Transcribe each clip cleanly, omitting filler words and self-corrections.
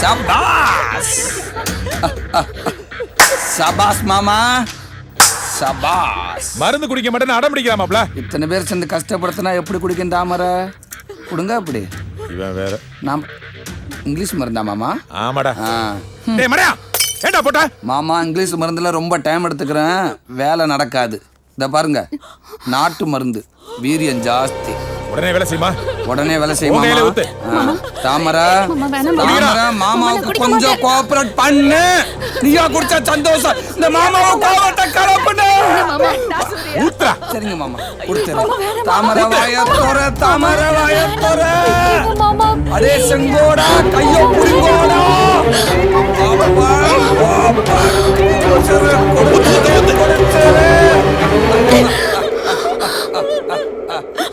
சபாஸ் சபாஸ் மாமா சபாஸ். மருந்து குடிக்க மாட்டேன்னு அடம் பிடிக்கலாமாப்ல. இத்தனை பேர் சேர்ந்து கஷ்டப்படுத்தினா எப்படி குடிக்கும் தாமரை? கொடுங்க அப்படி. இவன் வேற. நாம் இங்கிலீஷ் மருந்தா மாமா? ஆமாடா. டேய் மடையா ஏண்டா போட்ட? மாமா இங்கிலீஷ் மருந்துல ரொம்ப டைம் எடுத்துக்கிறேன், வேலை நடக்காது. இத பாருங்க, நாட்டு மருந்து, வீரியம் ஜாஸ்தி. உடனே வேலை செய்யுமா? உடனே வேலை செய்யுமா? தாமரை மாமாவுக்கு கொஞ்சம் கோஆபரேட் பண்ணு. நீயா குடிச்ச சந்தோஷம் இந்த மாமாவை கோவத்தை கலப்புன. சரிங்க மாமா குடிச்சறேன். தாமரை வாயத்தோர தாமரை வாயத்தோர. அடே செங்கோடா கையோ புடிங்கோடா.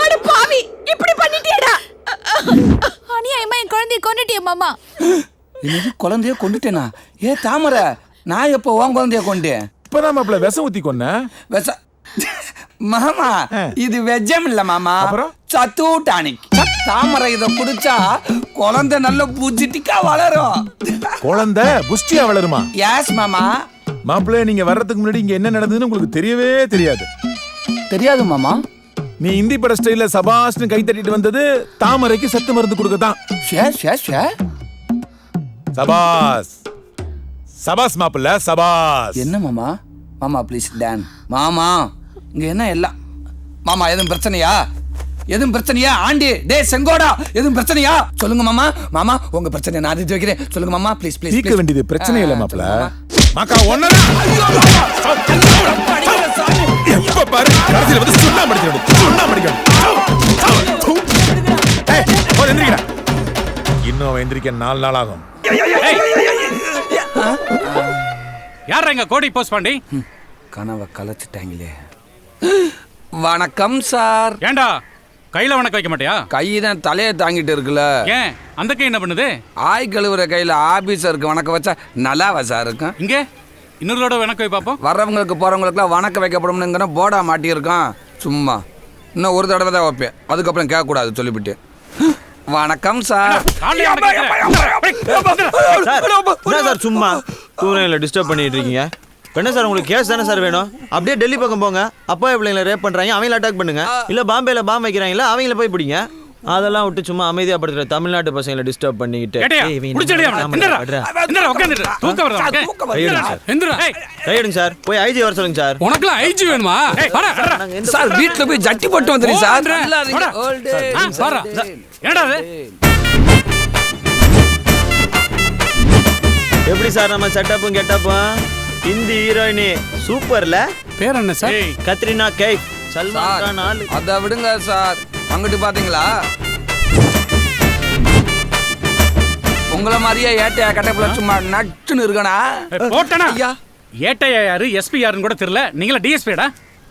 அட பாவி, இப்படி பண்ணிட்டியடா. அநியாயமா என் குழந்தையை கொன்னுட்டியே மாமா. என்னது குழந்தைய கொண்டுட்டேனா? ஏ தாமரை, நான் எப்போ உன் குழந்தைய கொண்டேன்? இப்பதான் மாப்ள விஷம் ஊத்தி கொன்ன. விஷ மாமா இது வெஜ்ஜம் இல்ல மாமா, சத்து டானிக். தாமரை இத குடிச்சா குழந்தை நல்ல புஜிட்டிக்கா வளரும். குழந்தை புஷ்டியா வளருமா? எஸ் மாமா. மாப்ள நீங்க வர்றதுக்கு முன்னாடி இங்க என்ன நடந்ததுன்னு உங்களுக்கு தெரியவே தெரியாது. தெரியாது மாமா. நீ இந்தி பட ஸ்டைல்ல சபாஸ்னு கை தட்டிட்டு வந்தது தாமரைக்கு சத்து மருந்து கொடுக்கதான். சபாஸ் சபாஸ் மாப்ள சபாஸ். என்ன மாமா? மாமா ப்ளீஸ் டான். மாமா இங்க என்ன எல்லாம் மாமா? எதுவும் பிரச்சனையா? எதுவும் பிரச்சனையா? ஆண்டி டே செங்கோடா எதுவும் பிரச்சனையா? சொல்லுங்க மாமா. மாமா உங்க பிரச்சனை நான் தீர்த்து வைக்கிறேன். சொல்லுங்க மாமா ப்ளீஸ் ப்ளீஸ். தீர்க்க வேண்டியது பிரச்சனை இல்ல மாப்ள. மாக்கா ஒண்ணனா எப்ப பாரு கடைசில வந்து சுண்ணா மடிக்கணும். சுண்ணா மடிக்கணும். ஏய் ஓ எந்திரிடா. இன்னும் அவன் எந்திரிக்க 4 நாள் ஆகும். யார் எங்க கோடி போஸ்ட் பண்ணி கனவை கலைச்சிட்டாங்களே. வணக்கம் சார். ஏண்டா கையில வணக்கம் வைக்க மாட்டியா? கைதான் தலையை தாங்கிட்டு இருக்குல்ல. ஏன் அந்த கை என்ன பண்ணுது? ஆய் கழுவுற கையில ஆபீசருக்கு வணக்கம் வச்சா நல்லாவா சார் இருக்கும்? இங்க இன்னொருளோட வணக்கம் வை பாப்போம். வர்றவங்களுக்கு போறவங்களுக்குலாம் வணக்கம் வைக்கப்படும்னுங்கிற போர்டா மாட்டியிருக்கான். சும்மா இன்னும் ஒரு தடவை தான் வைப்பேன், அதுக்கப்புறம் கேட்கக்கூடாது சொல்லிவிட்டு. வணக்கம் சார். சார் சும்மா தூரங்களை டிஸ்டர்ப் பண்ணிட்டு இருக்கீங்க. என்ன சார் உங்களுக்கு கேஸ் தானே சார் வேணும்? அப்படியே டெல்லி பக்கம் போங்க. அப்பா பிள்ளைங்களை ரேப் பண்றாங்க, அவங்கள அட்டாக் பண்ணுங்க. இல்ல பாம்பேல பாம்பு வைக்கிறாங்களா, அவங்கள போய் பிடிங்க. அதெல்லாம் விட்டு சும்மா அமைதியா படுத்துற தமிழ்நாட்டு பசங்களை டிஸ்டர்ப் பண்ணிக்கிட்டு கையெடுங்க சார். போய் ஐஜி வர சொல்லுங்க சார். உனக்குலாம் ஐஜி வேணுமா? சார் வீட்டுல போய் ஜட்டி போட்டு வந்துருங்க சார். என்னடா எப்படி சார் நம்ம செட்டப்பும் கெட்டப்பும்? ஹிந்தி ஹீரோயினி சூப்பர்ல. பேர் என்ன சார்? கத்ரினா கைஃப். சல்மான் கான் ஆளு. அத விடுங்க சார். அங்கிட்டு பாத்தீங்களா உங்கள மாதிரியே ஏட்டையா கட்டப்புல சும்மா நட்டுன்னு இருக்கனா? போட்டனா ஐயா. ஏட்டையா யாரு எஸ்பி யாருன்னு கூட தெரியல. நீங்களா டிஎஸ்பிடா?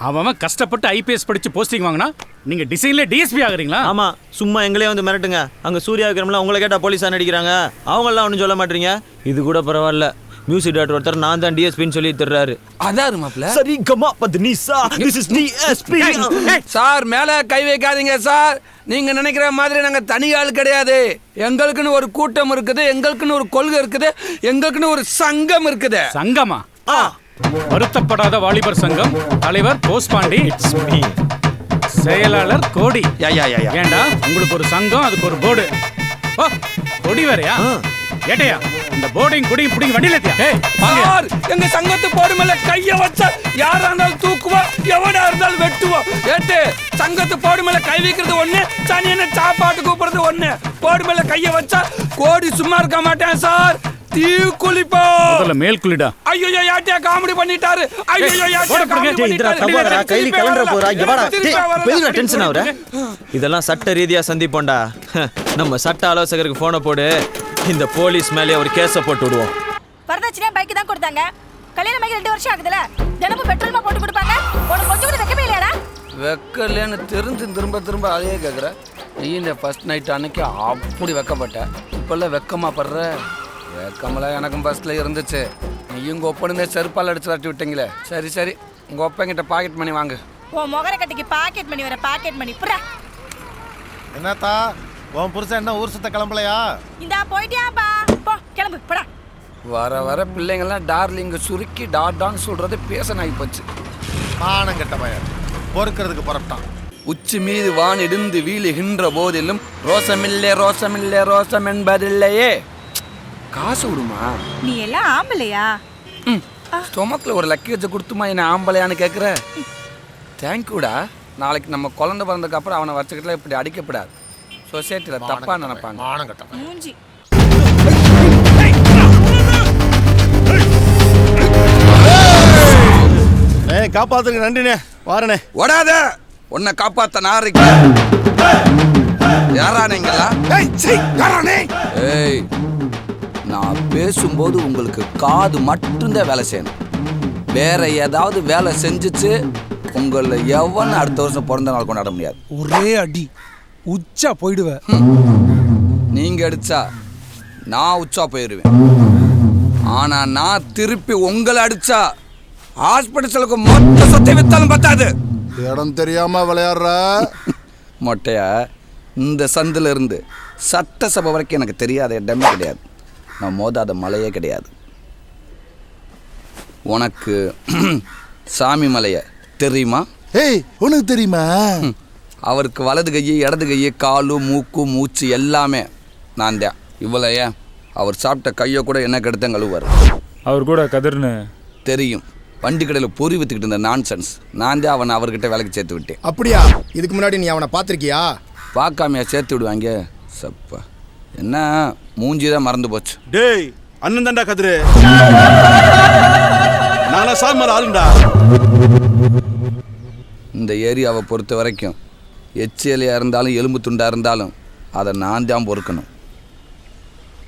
அவன் கஷ்டப்பட்டு ஐபிஎஸ் படிச்சு போஸ்டிங் வாங்கினா நீங்க டிசைன்ல டிஎஸ்பி ஆகுறீங்களா? ஆமா சும்மா எங்களே வந்து மிரட்டுங்க. அங்க சூர்யா விக்ரம்ல உங்களை கேட்டா போலீஸா நடிக்கிறாங்க. அவங்க எல்லாம் ஒன்றும் சொல்ல மாட்டீங்க. இது கூட பரவாயில்ல. மியூசிக் டைரக்டர் ஒருத்தர் நான் தான் டிஎஸ்பின்னு சொல்லி தர்றாரு. அதாரு மாப்ள. சரி கமா பத்னிசா திஸ் இஸ் டிஎஸ்பி. சார் மேல கை வைக்காதீங்க சார். நீங்க நினைக்கிற மாதிரி நாங்க தனி ஆள் கிடையாது. எங்களுக்குன்னு ஒரு கூட்டம் இருக்குது, எங்களுக்குன்னு ஒரு கொள்கை இருக்குது, எங்களுக்குன்னு ஒரு சங்கம் இருக்குது. சங்கமா? வருத்தப்படாத வாலிபர் சங்கம் தலைவர் போஸ்பாண்டி. செயலாளர் கோடி. ஏண்டா உங்களுக்கு ஒரு சங்கம், அதுக்கு ஒரு போர்டு. கொடி வேறயா? ஏட்டையா இந்த போர்டையும் கொடியும் பிடிங்க வண்டியில சார். எங்க சங்கத்து போர்டு மேல கைய வச்சா யாரா இருந்தாலும் தூக்குவா, எவனா இருந்தாலும் வெட்டுவா. ஏட்டு சங்கத்து போர்டு மேல கை வைக்கிறது ஒண்ணு, சனியனை சாப்பாட்டு கூப்பிடுறது ஒண்ணு. போர்டு மேல கைய வச்சா கோடி சும்மா இருக்க மாட்டேன் சார். தீ குளிப்பா. முதல்ல மேல் குளிடா. ஐயோ யாட்டியா காமெடி பண்ணிட்டாரு. ஐயோ யாட்டியா காமெடி பண்ணிட்டாரு. தவறா கைலி கலண்டற போறா. எவடா பெரிய டென்ஷன் ஆவற? இதெல்லாம் சட்ட ரீதியா சந்திப்போம்டா. நம்ம சட்ட ஆலோசகருக்கு போன் போடு. இந்த போலீஸ் மேலே ஒரு கேஸ போட்டு விடுவோம். வரதட்சணையா பைக் தான் கொடுத்தாங்க. கல்யாணம் ஆகி 2 வருஷம் ஆகுதுல. தினமும் பெட்ரோல்மா போட்டு கொடுப்பாங்க. உனக்கு கொஞ்சம் கூட வெக்கமே இல்லையாடா? வெக்கலன்னு தெரிஞ்சு திரும்ப அதே கேக்குற. நீ இந்த ஃபர்ஸ்ட் நைட் அன்னைக்கு அப்படி வெக்கப்பட்ட. இப்பெல்லாம் வெக்கமா படுற? வெக்கமெல்லாம் எனக்கும் ஃபர்ஸ்ட்ல இருந்துச்சு. நீயும் உங்க ஒப்பனுமே செருப்பால் அடிச்சு வரட்டி விட்டீங்களே. சரி உங்க ஒப்பங்கிட்ட பாக்கெட் மணி வாங்கு. உன் முகர கட்டிக்கு பாக்கெட் மணி வர பாக்கெட் மணி புறா. என்னத்தா உன் புருஷன் என்ன ஊர் சுத்த கிளம்பலையா? இந்தா போயிட்டியாப்பா. போ கிளம்பு. வர வர பிள்ளைங்கள்லாம் டார்லிங்க சுருக்கி டான்னு சொல்றது பேசன் ஆகி போச்சு. மானம் கெட்ட பையன் பொறுக்கிறதுக்கு புறப்பட்டான். உச்சி மீது வான் இடிந்து வீழுகின்ற போதிலும் ரோசமில்லை ரோசமில்லை ரோசம் என்பதில்லையே. காசு விடுமா? நீ எல்லாம் ஆம்பளையா? ஸ்டொமக்கில் ஒரு லக்கேஜை கொடுத்துமா என்ன ஆம்பளையான்னு கேட்குற? தேங்க்யூடா. நாளைக்கு நம்ம குழந்தை பிறந்ததுக்கு அப்புறம் அவனை வச்சுக்கிட்டல இப்படி அடிக்கப்படாது. சொசைட்டியில் தப்பா நினைப்பாங்க. மானம் கெட்ட பையன். மூஞ்சி. காப்பாத்துக்கு நன்றிண்ணே, வாரனே. ஓடாத, உன்னை காப்பாத்த நான் இருக்கேன். யாரா நீங்களா? ஏய், நான் பேசும்போது உங்களுக்கு காது மட்டும்தான் வேலை செய்யணும். வேற ஏதாவது வேலை செஞ்சுச்சு உங்களை எவன் அடுத்த வருஷம் பிறந்த நாள் கொண்டாட முடியாது. ஒரே அடி உச்சா போயிடுவேன். நீங்க அடிச்சா நான் உச்சா போயிடுவேன். ஆனா நான் திருப்பி உங்களை அடிச்சா ஹாஸ்பிட்டலுக்கு மொத்த சொத்தை வித்தாலும் பத்தாது. இடம் தெரியாம விளையாடுற மொட்டையா, இந்த சந்தில இருந்து சட்டசபை வரைக்கும் எனக்கு தெரியாத இடமே கிடையாது. நான் மோதாத மலையே கிடையாது. உனக்கு சாமி மலைய தெரியுமா? ஏய், உனக்கு தெரியுமா? அவருக்கு வலது கையை இடது கையை காலு மூக்கு மூச்சு எல்லாமே நான் தான். இவ்வளோ ஏன் அவர் சாப்பிட்ட கையை கூட என்ன கெடுத்தேன் கழுவார். அவர் கூட கதிர்னு தெரியும். வண்டி கடையில் பொறி வித்துக்கிட்டு இருந்த நான்சென்ஸ். நான் தான் அவனை அவர்கிட்ட வேலைக்கு சேர்த்து விட்டேன். அப்படியா? இதுக்கு முன்னாடி நீ அவனை பார்த்திருக்கியா? பார்க்காமையா சேர்த்து விடுவாங்க? சப்பா, என்ன மூஞ்சி தான் மறந்து போச்சு. டேய், அண்ணன் தான்டா கதிரு. நானா சாமர் ஆளுண்டா. இந்த ஏரியாவை பொறுத்த வரைக்கும் எச்சியலையாக இருந்தாலும் எலும்பு துண்டாக இருந்தாலும் அதை நான் தான் பொறுக்கணும்.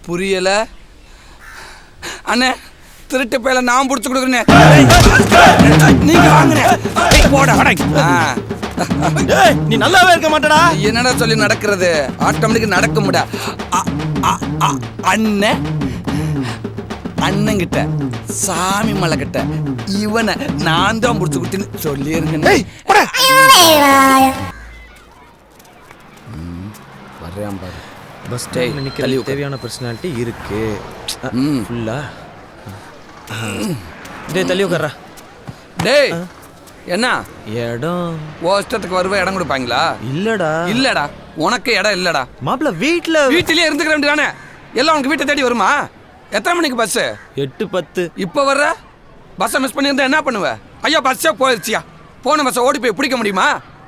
புரியலை அண்ணே? திருட்டு பையில நான் பிடிச்சி கொடுக்குறேன். நீங்க நீ நல்லாவே இருக்க மாட்டடா. என்னடா சொல்லி நடக்கிறது? ஆட்டோமேட்டிக் நடக்க முடியா? அண்ணன் அண்ணங்கிட்ட சாமி மலை கிட்ட இவனை நான் தான் பிடிச்சி கொடுத்தேன்னு சொல்லியிருக்கேன். வர்றேன் பாரு. பஸ் ஸ்டாண்ட்ல நிக்க தேவையான பர்சனாலிட்டி இருக்கு. ஃபுல்லா டேய் தள்ளி உட்கார்றா. டேய், என்ன இடம்? ஓ இஷ்டத்துக்கு வருவ இடம் கொடுப்பாங்களா? இல்லடா, உனக்கு இடம் இல்லடா. மாப்பிள்ள வீட்டிலே இருந்துக்கிற வேண்டியதானே? எல்லாம் உனக்கு வீட்டை தேடி வருமா? எத்தனை மணிக்கு பஸ்? 8:10. இப்போ வர்ற பஸ்ஸை மிஸ் பண்ணியிருந்தா என்ன பண்ணுவ? ஐயோ பஸ்ஸே போயிடுச்சியா? போன பஸ்ஸை ஓடி போய் பிடிக்க முடியுமா?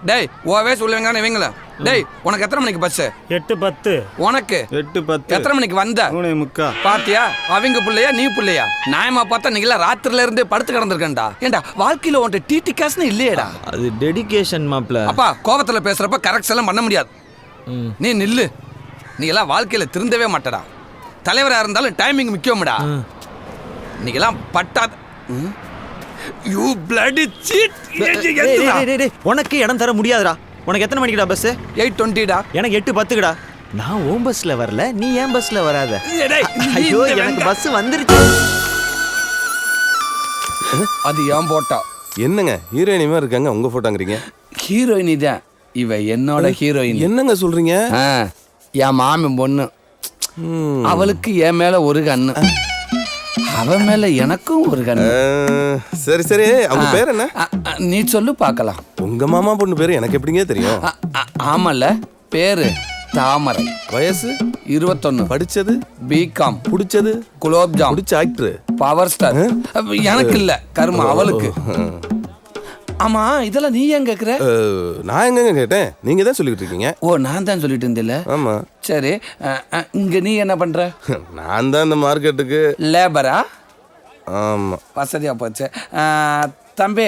டேய், ஓவே சொல்லுவீங்க இவங்கள. டேய், உனக்கு எத்தனை மணிக்கு பஸ்? 8:10. உனக்கு 8:10. எத்தனை மணிக்கு வந்த? 3:45. பாத்தியா? அவங்க பிள்ளையா நீ பிள்ளையா? நியாயமா பார்த்தா நீங்களா ராத்திரில இருந்து படுத்து கிடந்திருக்கேன்டா. ஏண்டா வாழ்க்கையில உன்ட்ட டிடி காசுன்னு இல்லையேடா. அது டெடிகேஷன் மாப்பிள்ள. அப்பா கோபத்துல பேசுறப்ப கரெக்ட் எல்லாம் பண்ண முடியாது. நீ நில்லு. நீ எல்லாம் வாழ்க்கையில திருந்தவே மாட்டடா. தலைவரா இருந்தாலும் டைமிங் முக்கியம்டா. நீங்க எல்லாம் பட்டாத யூ bloody cheat. உனக்கு இடம் தர முடியாதுடா. உனக்கு எத்தனை மணிக்குடா பஸ்? 8:20டா. எனக்கு 8:10க்குடா. நான் ஓம் பஸ்ல வரல, நீ ஏன் பஸ்ல வராத? ஐயோ, எனக்கு பஸ் வந்துருச்சு. அது ஏன் போட்டா? என்னங்க ஹீரோயினி மாதிரி இருக்காங்க, உங்க போட்டோங்கிறீங்க? ஹீரோயினி தான் இவ, என்னோட ஹீரோயின். என்னங்க சொல்றீங்க? என் மாமன் பொண்ணு. அவளுக்கு என் மேல ஒரு கண்ணு, அவன் மேல எனக்கும் ஒரு கண்ணு. சரி சரி, அவங்க பேர் என்ன? நீ சொல்லு பார்க்கலாம். உங்க மாமா பொண்ணு பேரு எனக்கு எப்படிங்க தெரியும்? ஆமால, பேரு தாமரை. வயசு 21. படிச்சது பிகாம். பிடிச்சது குலோப்ஜாம். பிடிச்ச ஆக்டர் பவர் ஸ்டார். எனக்கு இல்ல கர்மா, அவளுக்கு. ஆமா, இதெல்லாம் நீ ஏன் கேக்குற? நான் எங்க கேட்டேன், நீங்க தான் சொல்லிட்டு இருக்கீங்க. ஓ, நான் தான் சொல்லிட்டு இருந்தில்ல? ஆமா. சரி, இங்க நீ என்ன பண்ற? நான் தான் இந்த மார்க்கெட்டுக்கு லேபரா? ஆமா. வசதியா போச்சு. தம்பி,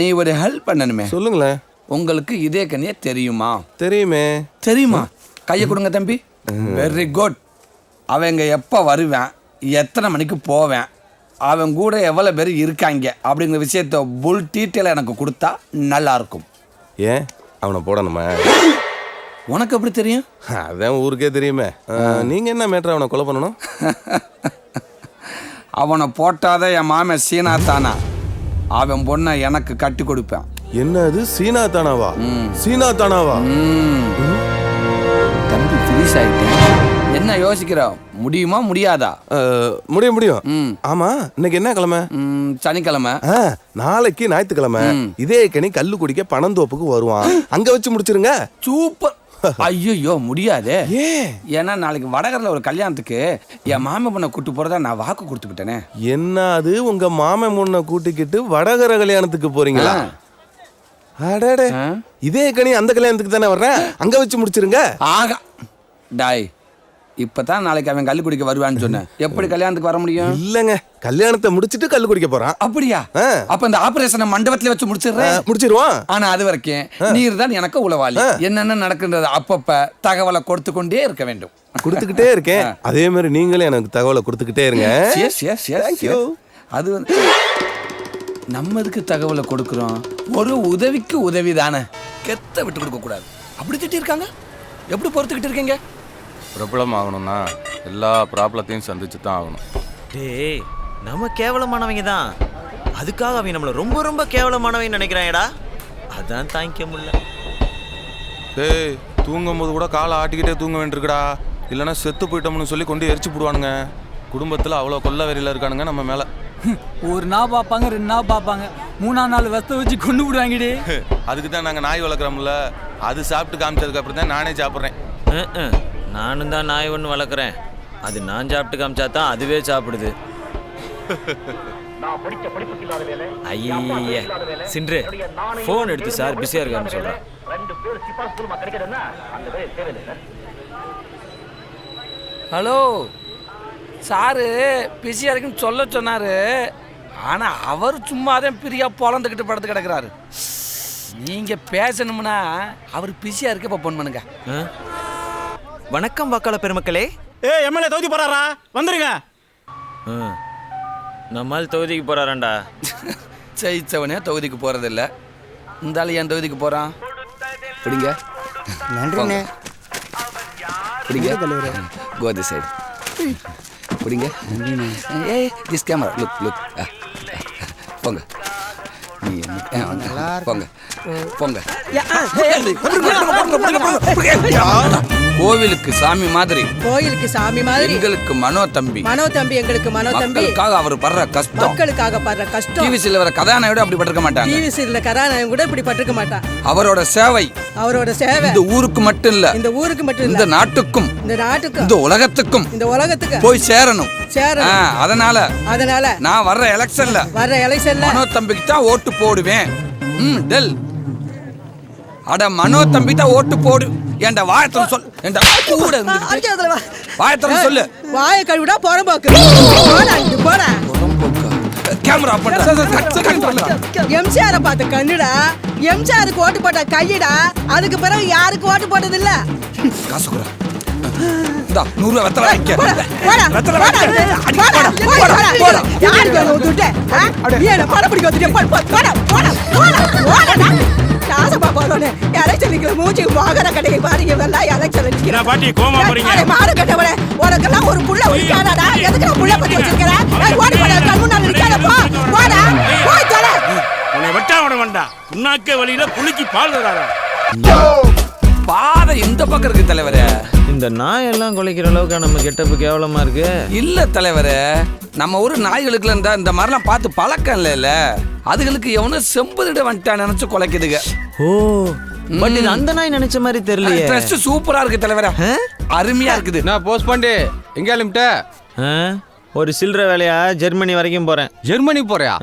நீ ஒரு ஹெல்ப் பண்ணணுமே. சொல்லுங்களேன். உங்களுக்கு இதே கண்ணிய தெரியுமா? தெரியுமே. தெரியுமா? கையை கொடுங்க தம்பி. Very good. அவங்க எப்போ வருவேன், எத்தனை மணிக்கு போவேன், அவன் கூட எவ்வளோ பேர் இருக்காங்க அப்படிங்கிற விஷயத்த புல் டீட்டெயிலாக எனக்கு கொடுத்தா நல்லா இருக்கும். ஏன் அவனை போடணுமா? உனக்கு எப்படி தெரியும்? அதான் ஊருக்கே தெரியுமே. நீங்க என்ன மேட்டர் அவனை கொலை பண்ணணும்? அவனை போட்டாதான் என் மாமன் சீனா தானா அவன் பொண்ணை எனக்கு கட்டி கொடுப்பேன். என்னது சீனா தானாவா? சீனா தானாவா? தம்பி ஃப்ரீஸ் ஆயிட்டேன். என்ன என்ன யோசிக்கிற? முடியுமா முடியாதா? முடியும் முடியும். ஆமா, இன்னைக்கு என்ன கிழமை? சனிக்கிழமை. நாளைக்கு ஞாயிற்றுக்கிழமை. இதே கனி கல்லு குடிக்க பனந்தோப்புக்கு வருவான். அங்க வச்சு முடிச்சிருங்க. சூப்பர். ஐயோ முடியாது. ஏன்னா நாளைக்கு வடகரில் ஒரு கல்யாணத்துக்கு என் மாமன் பொண்ணை கூட்டு போறதா நான் வாக்கு கொடுத்துக்கிட்டேனே. என்ன அது, உங்க மாமன் பொண்ணை கூட்டிக்கிட்டு வடகர கல்யாணத்துக்கு போறீங்களா? அடடே, இதே கனி அந்த கல்யாணத்துக்கு தானே வர்றேன், அங்க வச்சு முடிச்சிருங்க. ஆகா டாய், இப்பதான் நாளைக்கு அவன் கல்லு குடிக்க வருவான்னு சொன்னேன். எப்படி கல்யாணத்துக்கு வர முடியும்? இல்லங்க, கல்யாணத்தை முடிச்சிட்டு கல்லு குடிக்க போறான். அப்படியா? அப்ப இந்த ஆபரேஷனை மண்டபத்துல வச்சு முடிச்சிருவான். ஆனா அது வரைக்கும் நீர் தான் எனக்கு உளவாளி. என்னென்ன நடக்குன்றது அப்பப்ப தகவலை கொடுத்து கொண்டே இருக்க வேண்டும். கொடுத்துக்கிட்டே இருக்கேன். அதே மாதிரி நீங்களே எனக்கு தகவலை கொடுத்துக்கிட்டே இருங்க. அது நம்ம இதுக்கு தகவலை கொடுக்குறோம், ஒரு உதவிக்கு உதவி தானே. கெத்த விட்டு கொடுக்க கூடாது. அப்படி திட்டி இருக்காங்க, எப்படி பொறுத்துக்கிட்டு இருக்கீங்க? பிரபலம் ஆகணும்னா எல்லா ப்ராப்ளத்தையும் சந்திச்சு தான் ஆகணும். டேய், நம்ம கேவலமானவங்க தான், அதுக்காக அவங்க நம்மள ரொம்ப ரொம்ப கேவலமானவங்க நினைக்கிறாங்கடா. அதான் தாங்கிக்க முடியல. டேய், தூங்கும்போது கூட காலை ஆட்டிக்கிட்டே தூங்க வேண்டியிருக்குடா. இல்லைன்னா செத்து போயிட்டோம்னு சொல்லி கொண்டு எரிச்சு போடுவானுங்க. குடும்பத்தில் அவ்வளோ கொல்ல வெறியில் இருக்கானுங்க நம்ம மேலே. ஒரு நாள் பார்ப்பாங்க, 2 நாள் பார்ப்பாங்க, 3ஆம் நாள் வெத்த வச்சு கொண்டு விடுவாங்கடி. அதுக்கு தான் நாங்கள் நாய் வளர்க்குறோம்ல, அது சாப்பிட்டு காமிச்சதுக்கு அப்புறம் தான் நானே சாப்பிட்றேன். நானும் தான் நாய் ஒன்று வளர்க்குறேன், அது நான் சாப்பிட்டு காமிச்சா தான் அதுவே சாப்பிடுது. ஐய சின்று ஃபோன் எடுத்து சார் பிஸியாக இருக்கான்னு சொல்கிறேன். ஹலோ சாரு, பிஸியா இருக்குன்னு சொல்ல சொன்னாரு. ஆனா அவர் சும்மாதான் பிரியா பொழந்துக்கிட்டு படுத்து கிடக்குறாரு. நீங்க பேசணும்னா அவர் பிஸியா இருக்க இப்ப போன் பண்ணுங்க. வணக்கம் வாக்காள பெருமக்களே. எம்எல்ஏ தொகுதி போறாரா, வந்துருங்க. நம்மால் தொகுதிக்கு போறாராண்டா. ஜெயிச்சவனே தொகுதிக்கு போறதில்ல, இந்த ஆளு என் தொகுதிக்கு போறான். பிடிங்க. நன்றிண்ணே. பிடிங்க. கோ தி சைடு. பிடிங்க. ஏய் திஸ் கேமரா, லுக் லுக். போங்க போங்க போங்க. கோவிலுக்கு சாமி மாதிரி, கோயிலுக்கு சாமி மாதிரி எங்களுக்கு மனோ தம்பி. எங்களுக்கு மனோ தம்பி. மக்களுக்காக அவர் படுற கஷ்டம், மக்களுக்காக படுற கஷ்டம். டிவிசில வர கதாநாயகன் அப்படி பட்டிருக்க மாட்டாங்க. டிவிசில கதாநாயகன் கூட இப்படி பட்டிருக்க மாட்டான். அவரோட சேவை இந்த ஊருக்கு மட்டும் இல்ல, இந்த நாட்டுக்கும், இந்த உலகத்துக்கும் போய் சேரணும். அதனால நான் வர்ற எலெக்ஷன்ல மனோ தம்பிக்கு தான் ஓட்டு போடுவேன். டெல் அட மனோ தம்பி தான் ஓட்டு போடு. என்ட வாயத்தம் சொல், என்ட கூட இருந்து வாயத்தம் சொல்லு. வாயை கழுவிடா புறம்போக்கு. போடா கேமரா பண்ற. எம்ஜிஆரை பார்த்த கண்ணுடா, எம்ஜிஆருக்கு ஓட்டு போட்ட கையடா. அதுக்கு பிறகு யாருக்கு ஓட்டு போட்டது இல்ல. காசு கூட இந்தா 100 ரூபாய் வெத்தலை வாங்கிக்க. வெத்தலை யாருக்கு ஊத்துட்டே? ஏன பணம் பிடிக்க வந்துட்டே. போடா காசப்பா போறோனே. எலெக்ஷன் நிக்கிற மூஞ்சி வாகன கடையை பாருங்க. வெள்ளா எலெக்ஷன் நிக்கிற பாட்டி கோமா போறீங்க. மாடு கட்டவளே, உனக்கெல்லாம் ஒரு புள்ள உரிக்கானடா. எதுக்கு புள்ள பத்தி வச்சிருக்கற? ஓடி போடா, கண்முன்னால நிக்காத. போடா போய் தொலை. உன்னை வெட்டா விட வேண்டாம். உன்னாக்கே வழியில புளிக்கு பால் தராரா. பாதை இந்த பக்கம் இருக்கு தலைவரே. இந்த நாய் எல்லாம் குலைக்கிற அளவுக்கு நம்ம கெட்டப்பு கேவலமா இருக்கு. இல்ல தலைவரே, நம்ம ஊர் நாய்களுக்குல இந்த மாதிரிலாம் பார்த்து பழக்கம் இல்ல. அதுகளுக்கு எவனும் செம்புதிட வந்துட்டான் நினைச்சு குலைக்குதுங்க. ஓ, பட் இது அந்த நாய் நினைச்ச மாதிரி தெரியலையே. ட்ரெஸ் சூப்பரா இருக்கு தலைவரே, அருமையா இருக்குது. நான் போஸ்ட் பண்ணி எங்க அனுப்பிட்ட? ஒரு சில்லற வேலையா ஜெர்மனி வரைக்கும் போறேன். ஜெர்மனி போறியா?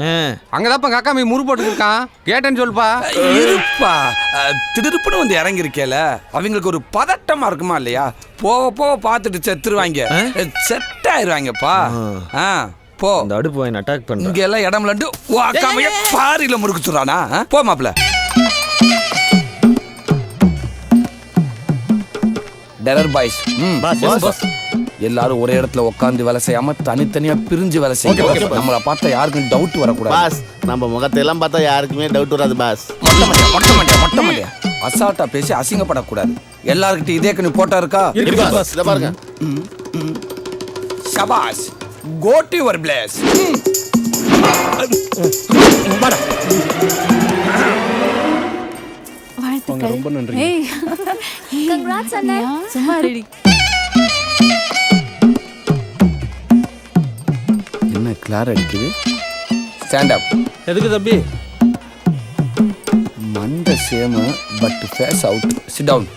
அங்கதாப்பா காக்கா மீ முறு போட்டு இருக்கான், கேட்டேன்னு சொல்லுப்பா. இருப்பா, திடுப்புன்னு வந்து இறங்கி இருக்கேல, அவங்களுக்கு ஒரு பதட்டமா இருக்குமா இல்லையா? போக போக பார்த்துட்டு செத்துருவாங்க, செட் ஆயிருவாங்கப்பா. போ, இந்த அடுப்பு வாங்கி அட்டாக் பண்ண. இங்க எல்லாம் இடம் லண்டு வாக்காமைய பாரியில முறுக்கு சொல்றானா? போ மாப்ள. டெரர் பாய்ஸ், எல்லாரும் ஒரே இடத்துல உட்காந்து வேலை செய்யாம தனித்தனியா பிரிஞ்சு வேலை செய்யும். நம்மள பார்த்தா யாருக்கும் டவுட் வரக்கூடாது பாஸ். நம்ம முகத்தை எல்லாம் பார்த்தா யாருக்குமே டவுட் வராது பாஸ். மொட்டை மண்டையா அசால்ட்டா பேசி அசிங்கப்படக்கூடாது. எல்லாருக்கிட்ட இதே கண்ணி போட்டா இருக்கா? இத பாருங்க. சபாஸ், கோ டு யுவர் பிளேஸ். வாழ்த்துக்கள். ரொம்ப நன்றி. கங்க்ராட்ஸ் அண்ணா. சும்மா ரெடி. யார் அடிக்குது? Stand up. எதுக்கு தம்பி? மண்ட சேம பட் ஃபேஸ் அவுட். Sit down.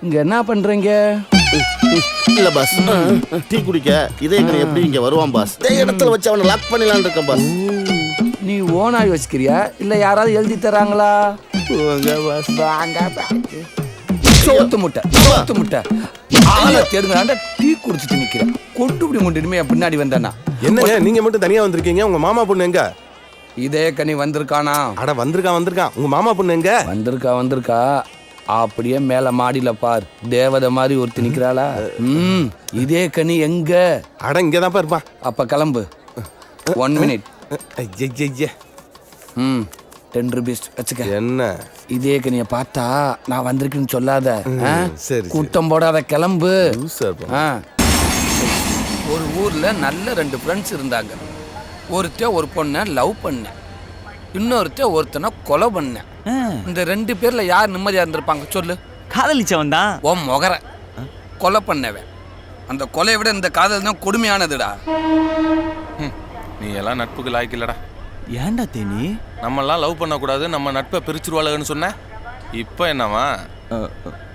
இங்க என்ன பண்றீங்க? இல்ல பாஸ், டீ குடிக்க இதே எப்படி இங்க வருவான் பாஸ். இதே இடத்துல வச்சு அவனை லாக் பண்ணிடலான்னு இருக்கேன் பாஸ். நீ ஓனா யோசிக்கிறியா இல்ல யாராவது எழுதி தராங்களா? சோத்து முட்டை ஆளை தேடுங்க. டீ குடிச்சிட்டு நிக்கிறேன். கொட்டுப்படி கொண்டுமே பின்னாடி வந்தானா? என்னங்க நீங்க மட்டும் தனியா வந்திருக்கீங்க? உங்க மாமா பொண்ணு எங்க? இதே கனி வந்திருக்கானா? அட வந்திருக்கான். உங்க மாமா பொண்ணு எங்க? வந்திருக்கா. அப்படியே மேல மாடியில பார், தேவதை மாதிரி ஒருத்தி நிக்கிறாளா? இதே கனி எங்க? அட இங்கதான் இருப்பா. அப்ப கிளம்பு. 1 minute. 10 rupees வச்சுக்க. என்ன இதே கனிய பார்த்தா நான் வந்திருக்கேன்னு சொல்லாத. சரி, கூட்டம் போடாத, கிளம்பு. ஆ. ஒரு ஊர்ல நல்ல 2 ஃப்ரெண்ட்ஸ் இருந்தாங்க. ஒருத்தன் ஒரு பொண்ணை லவ் பண்ண, இன்னொருத்தன் ஒருத்தனை கொலை பண்ண. இந்த 2 பேர்ல யார் நிம்மதியா இருந்திருப்பாங்க சொல்லு? காதலிச்சவன் தான். ஓ மொகர கொலை பண்ணவன். அந்த கொலையை விட இந்த காதல் தான் கொடுமையானதுடா. நீ எல்லாம் நட்புக்கு லாய்க்கு இல்லடா. ஏன்டா தேனி? நம்மெல்லாம் லவ் பண்ணக்கூடாது, நம்ம நட்பை பிரிச்சுருவாளுன்னு சொன்ன. இப்போ என்னவா?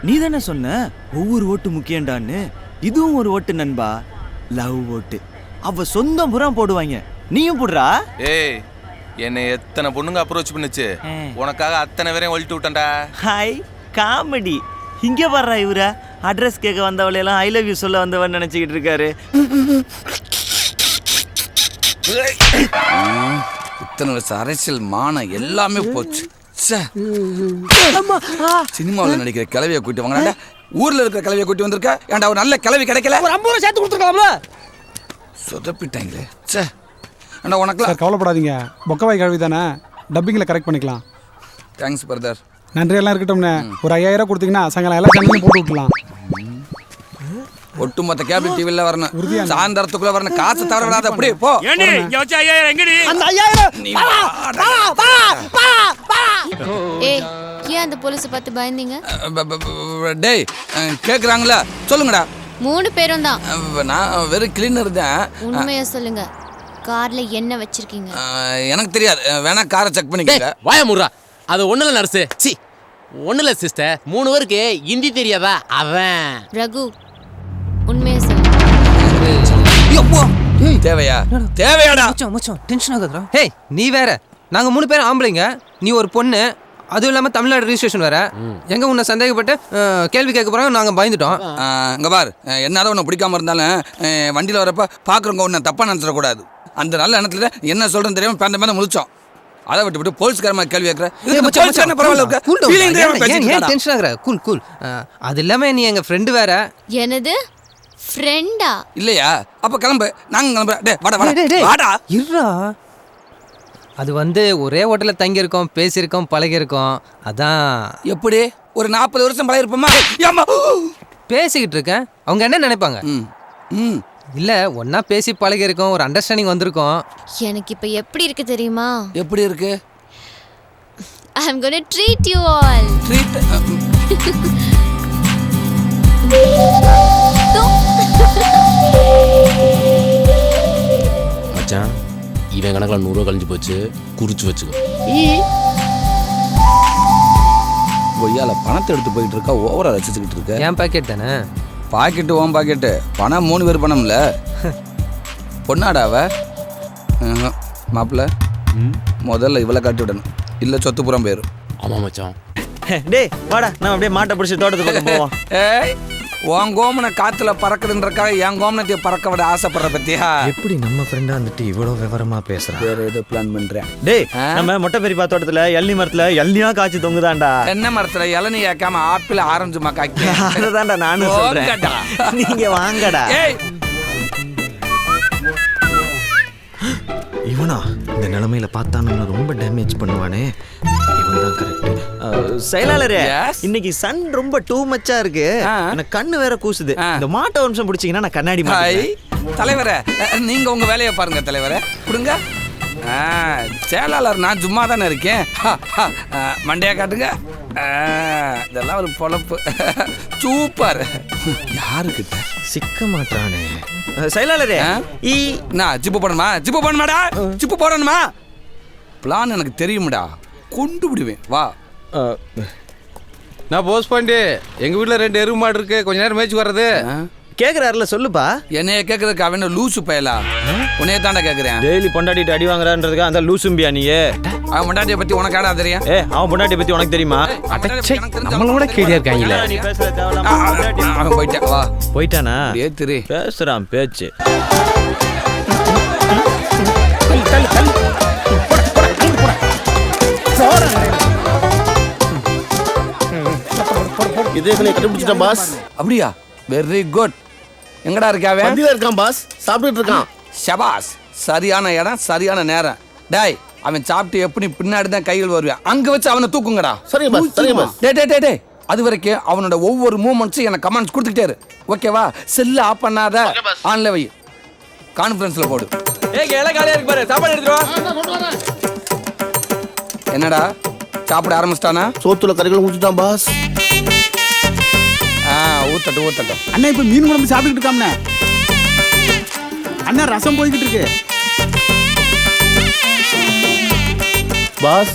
நீ தானே சொன்ன ஒவ்வொரு ஓட்டு முக்கியம்டான்னு. இதுவும் ஒரு ஓட்டு நண்பா, லவ் ஓட்டு. அவ சொந்த புறம் போடுவாங்க, நீயும் போடுறா. ஏய், என்னை எத்தனை பொண்ணுங்க அப்ரோச் பண்ணுச்சு, உனக்காக அத்தனை பேரையும் ஒழிட்டு விட்டேன்டா. Hi comedy. இங்க வர்றா இவர அட்ரஸ் கேட்க வந்தவளையெல்லாம் ஐ லவ் யூ சொல்ல வந்தவன் நினைச்சுக்கிட்டு இருக்காரு. இத்தனை வருஷம் அரசியல் மானம் எல்லாமே போச்சு. சினிமாவில் நடிக்கிற கிளவியை கூட்டி வாங்க, ஊர்ல இருக்கிற கிளவியை கூட்டி வந்திருக்க. ஏன்டா ஒரு நல்ல கிளவி கிடைக்கல? ஒரு 50 ரூபா சேர்த்து கொடுத்துருக்கலாம்ல. சொதப்பிட்டாங்களே. அண்ணா உனக்குலாம் சார் கவலைப்படாதீங்க, பொக்கவாய் கழுவி தானே, டப்பிங்கில் கரெக்ட் பண்ணிக்கலாம். Thanks brother. நன்றி எல்லாம் இருக்கட்டும்ண்ணே. ஒரு 5000 கொடுத்தீங்கன்னா சாயங்காலம் எல்லா சேனலையும் போட்டு விட்டுலாம். ஒட்டுமொத்த கேபிள் டிவில வரணும், சாயந்தரத்துக்குள்ள வரணும். காசு தவற விடாத. அப்படியே போ. இங்க வச்ச 5000 எங்கடி? அந்த 5000 ஏய், ஏன் அந்த போலீஸ் பார்த்து பயந்தீங்க? டேய் கேக்குறாங்களா? சொல்லுங்கடா. 3 பேரும் தான். நான் வெறும் கிளீனர் தான். உண்மையா சொல்லுங்க, கார்ல என்ன வச்சிருக்கீங்க? எனக்கு தெரியாது, வேணா காரை செக் பண்ணிக்கங்க. வாய முறா. அது ஒண்ணுல நர்ஸ். சி ஒண்ணுல சிஸ்டர். 3 பேருக்கு ஹிந்தி தெரியாதா? அவன் ரகு, உண்மையா சொல்லு. தேவையாடா? மச்சான் டென்ஷன் ஆகாதடா. ஹேய் நீ வேற, நாங்க 3 பேரும் ஆம்பளைங்க, நீ ஒரு பொண்ணு, அதுவும் இல்லாம தமிழ்நாடு ரெஜிஸ்ட்ரேஷன் வேற. எங்க உன்னை சந்தேகப்பட்டு கேள்வி கேட்க போறாங்க, நாங்க பயந்துட்டோம். இங்க பார், என்னதான் உன்னை பிடிக்காம இருந்தாலும் வண்டியில வரப்ப பாக்குறவங்க உன்னை தப்பா நினைச்சிடக்கூடாது. அந்த நல்ல எண்ணத்துல என்ன சொல்றேன்னு தெரியாம பேந்த மேல முழிச்சோம். அதை விட்டு போலீஸ்காரமா கேள்வி கேட்கற. டென்ஷன் ஆகுற. Cool cool. அது இல்லாம நீ எங்க ஃப்ரெண்டு வேற. என்னது ஃப்ரெண்டா? இல்லையா? அப்ப கிளம்பு, நாங்க கிளம்புறோம். டேய் வாடா வாடா. இருடா. அது வந்து ஒரே ஹோட்டல்ல தங்கி இருக்கோம், பேசியிருக்கோம், பழகி இருக்கோம். அதான். எப்படி ஒரு 40 வருஷம் பழகி இருப்போமா? பேசிக்கிட்டு இருக்கேன். அவங்க என்ன நினைப்பாங்க? இல்ல ஒன்னா பேசி பழகி இருக்கோம், ஒரு அண்டர்ஸ்டாண்டிங் வந்திருக்கோம். எனக்கு இப்ப எப்படி இருக்கு தெரியுமா? எப்படி இருக்கு? I am going to treat you all. Treat? மச்சான், இவன் கணக்கில் 100 ரூபா கழிஞ்சு போச்சு, குறிச்சு வச்சுக்கோ. கொய்யால பணத்தை எடுத்து போயிட்டு இருக்கா, ஓவரா ரசிச்சுக்கிட்டு இருக்க. என் பாக்கெட் தானே. Packet own packet. பணம் 3 பேர் பணம் இல்ல. பொண்ணாடாவ மாப்பிள்ள, முதல்ல இவளை காட்டி விடணும், இல்ல சொத்து புறம் போயிரும். ஆமா மச்சான். டேய் வாடா, நம்ம அப்படியே மாட்டை பிடிச்சி தோட்டத்துக்கு பக்கம் போவோம். ஏய், உன் கோமனை காத்துல பறக்குதுன்றக்காக என் கோமனத்தை பறக்க விட ஆசைப்படுற பத்தியா? எப்படி நம்ம ஃப்ரெண்டா வந்துட்டு இவ்வளவு விவரமா பேசுறான்? வேற ஏதோ பிளான் பண்றேன். டேய், நம்ம மொட்டை பெரியப்பா தோட்டத்துல இளநீ மரத்துல இளநியா காய்ச்சி தொங்குதான்டா. தென்னை மரத்துல இளநீ ஏக்காம ஆப்பிள் ஆரஞ்சுமா காய்க்க. அதுதான்டா நானும் சொல்றேன். நீங்க வாங்கடா. இவனா இந்த நிலைமையில பார்த்தா நம்மள ரொம்ப டேமேஜ் பண்ணுவானே. இவன் தான் கரெக்ட். செயலாளரே, இன்னைக்கு சன் ரொம்ப டூ மச்சா இருக்கு. எனக்கு கண்ணு வேற கூசுது. இந்த மாட்டை ஒரு நிமிஷம் பிடிச்சிங்கன்னா நான் கண்ணாடி மாட்டேன். தலைவரே, நீங்க உங்க வேலையை பாருங்க தலைவரே. கொடுங்க. செயலாளர் நான் சும்மா தானே இருக்கேன். மண்டையா காட்டுங்க. இதெல்லாம் ஒரு பொழப்பு. சூப்பர். யாருக்கிட்ட சிக்க மாட்டானே செயலாளரே. நான் ஜிப்பு போடணுமா? ஜிப்பு போடணுமாடா? ஜிப்பு போடணுமா? பிளான் எனக்கு தெரியும்டா. கொண்டு விடுவேன். வா. நான் போஸ்ட் பண்ணி எங்க வீட்டில் 2 எருவு மாடு இருக்கு. கொஞ்ச நேரம் மேய்ச்சி வர்றது. கேக்குறாருல சொல்லுப்பா. என்னைய கேட்கறதுக்கு அவன் லூசு பயலா? உன்னைய தாண்டா கேட்குறேன். டெய்லி பொண்டாட்டிட்டு அடி வாங்குறான்றதுக்கு அந்த லூசும்பியா நீயே? அவன் பொண்டாட்டியை பத்தி உனக்கு ஆடா தெரியும்? அவன் பொண்டாட்டியை பத்தி உனக்கு தெரியுமா? நம்மளோட கேடியா இருக்காங்களே. நீ பேசுற தேவலாம். அவன் போயிட்டான். வா. போயிட்டானா? ஏத்துரு. பேசுறான் பேச்சு. இதே கண்டுபிடிச்சிட்டேன் பாஸ். அப்படியா? Very good. எங்கடா இருக்காவே? வண்டியில இருக்கான் பாஸ். சாப்பிட்டுட்டு இருக்கான். ஷபாஸ். சரியான இடம், சரியான நேரம். டேய், அவன் சாப்பிட்டு எப்படி பின்னாடி தான் கைகள் வருவான். அங்க வச்சு அவனை தூக்குங்கடா. சரிங்க பாஸ், சரிங்க பாஸ். டே அது வரைக்கும் அவனோட ஒவ்வொரு மூமெண்ட்ஸும் எனக்கு கமெண்ட்ஸ் கொடுத்துக்கிட்டே இரு. ஓகேவா? செல்ல ஆஃப் பண்ணாத. ஆன்ல வை. கான்ஃபரன்ஸ்ல போடு. எல்லாம் காலியா இருக்கு பாரு. சாப்பாடு எடுத்துட்டு வா. என்னடா சாப்பிட ஆரம்பிச்சிட்டானா? சோத்துல கறிகள் ஊத்திட்டான் பாஸ். ஊத்தட்டும். அண்ணா இப்ப மீன் குழம்பு சாப்பிட்டுக்கிட்டு இருக்காம்ண்ணே. அண்ணா ரசம் போய்கிட்டு இருக்கு. பாஸ்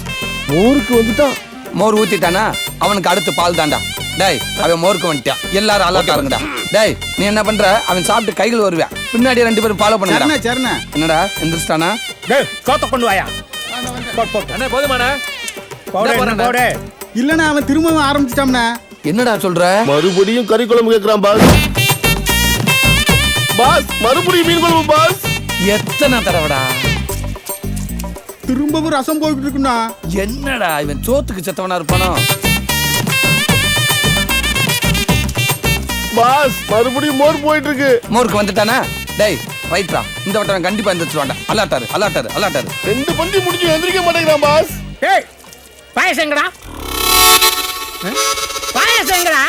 மோருக்கு வந்துட்டான். மோர் ஊத்திட்டானா? அவனுக்கு அடுத்து பால் தாண்டா. டேய், அவன் மோருக்கு வந்துட்டான். எல்லாரும் அலர்ட்டா இருங்கடா. டேய், நீ என்ன பண்ற? அவன் சாப்பிட்டு கைகள் வருவான். பின்னாடி 2 பேரும் ஃபாலோ பண்ணுங்கடா. சரிண்ணே. என்னடா எந்திரிச்சிட்டானா? டேய், சோத்த கொண்டு வாயா. அண்ணா போதுமாண்ணா? போடு. இல்லண்ணா அவன் திரும்பவும் ஆரம்பிச்சிட்டாம்ண்ணே. என்னடா சொல்ற? மறுபடியும் கறி குழம்பு கேக்குறான் பாஸ். பாஸ் மறுபடியும் மீன் குழம்பு பாஸ். எத்தனை தடவைடா? திரும்பவும் ரசம் போய்கிட்டு இருக்குண்ணா. என்னடா இவன் சோத்துக்கு செத்தவனா இருப்பானோ? பாஸ் மறுபடியும் மோர் போயிட்டு இருக்கு. மோருக்கு வந்துட்டானா? டேய், ரைட்ரா. இந்த வட்டம் கண்டிப்பா எந்திரிச்சுவாண்டா. அலாட்டாரு. 2 பந்தி முடிஞ்சு எந்திரிக்க மாட்டேங்கிறான் பாஸ். ஏய், பாயசங்கடா. பாயசங்கடா.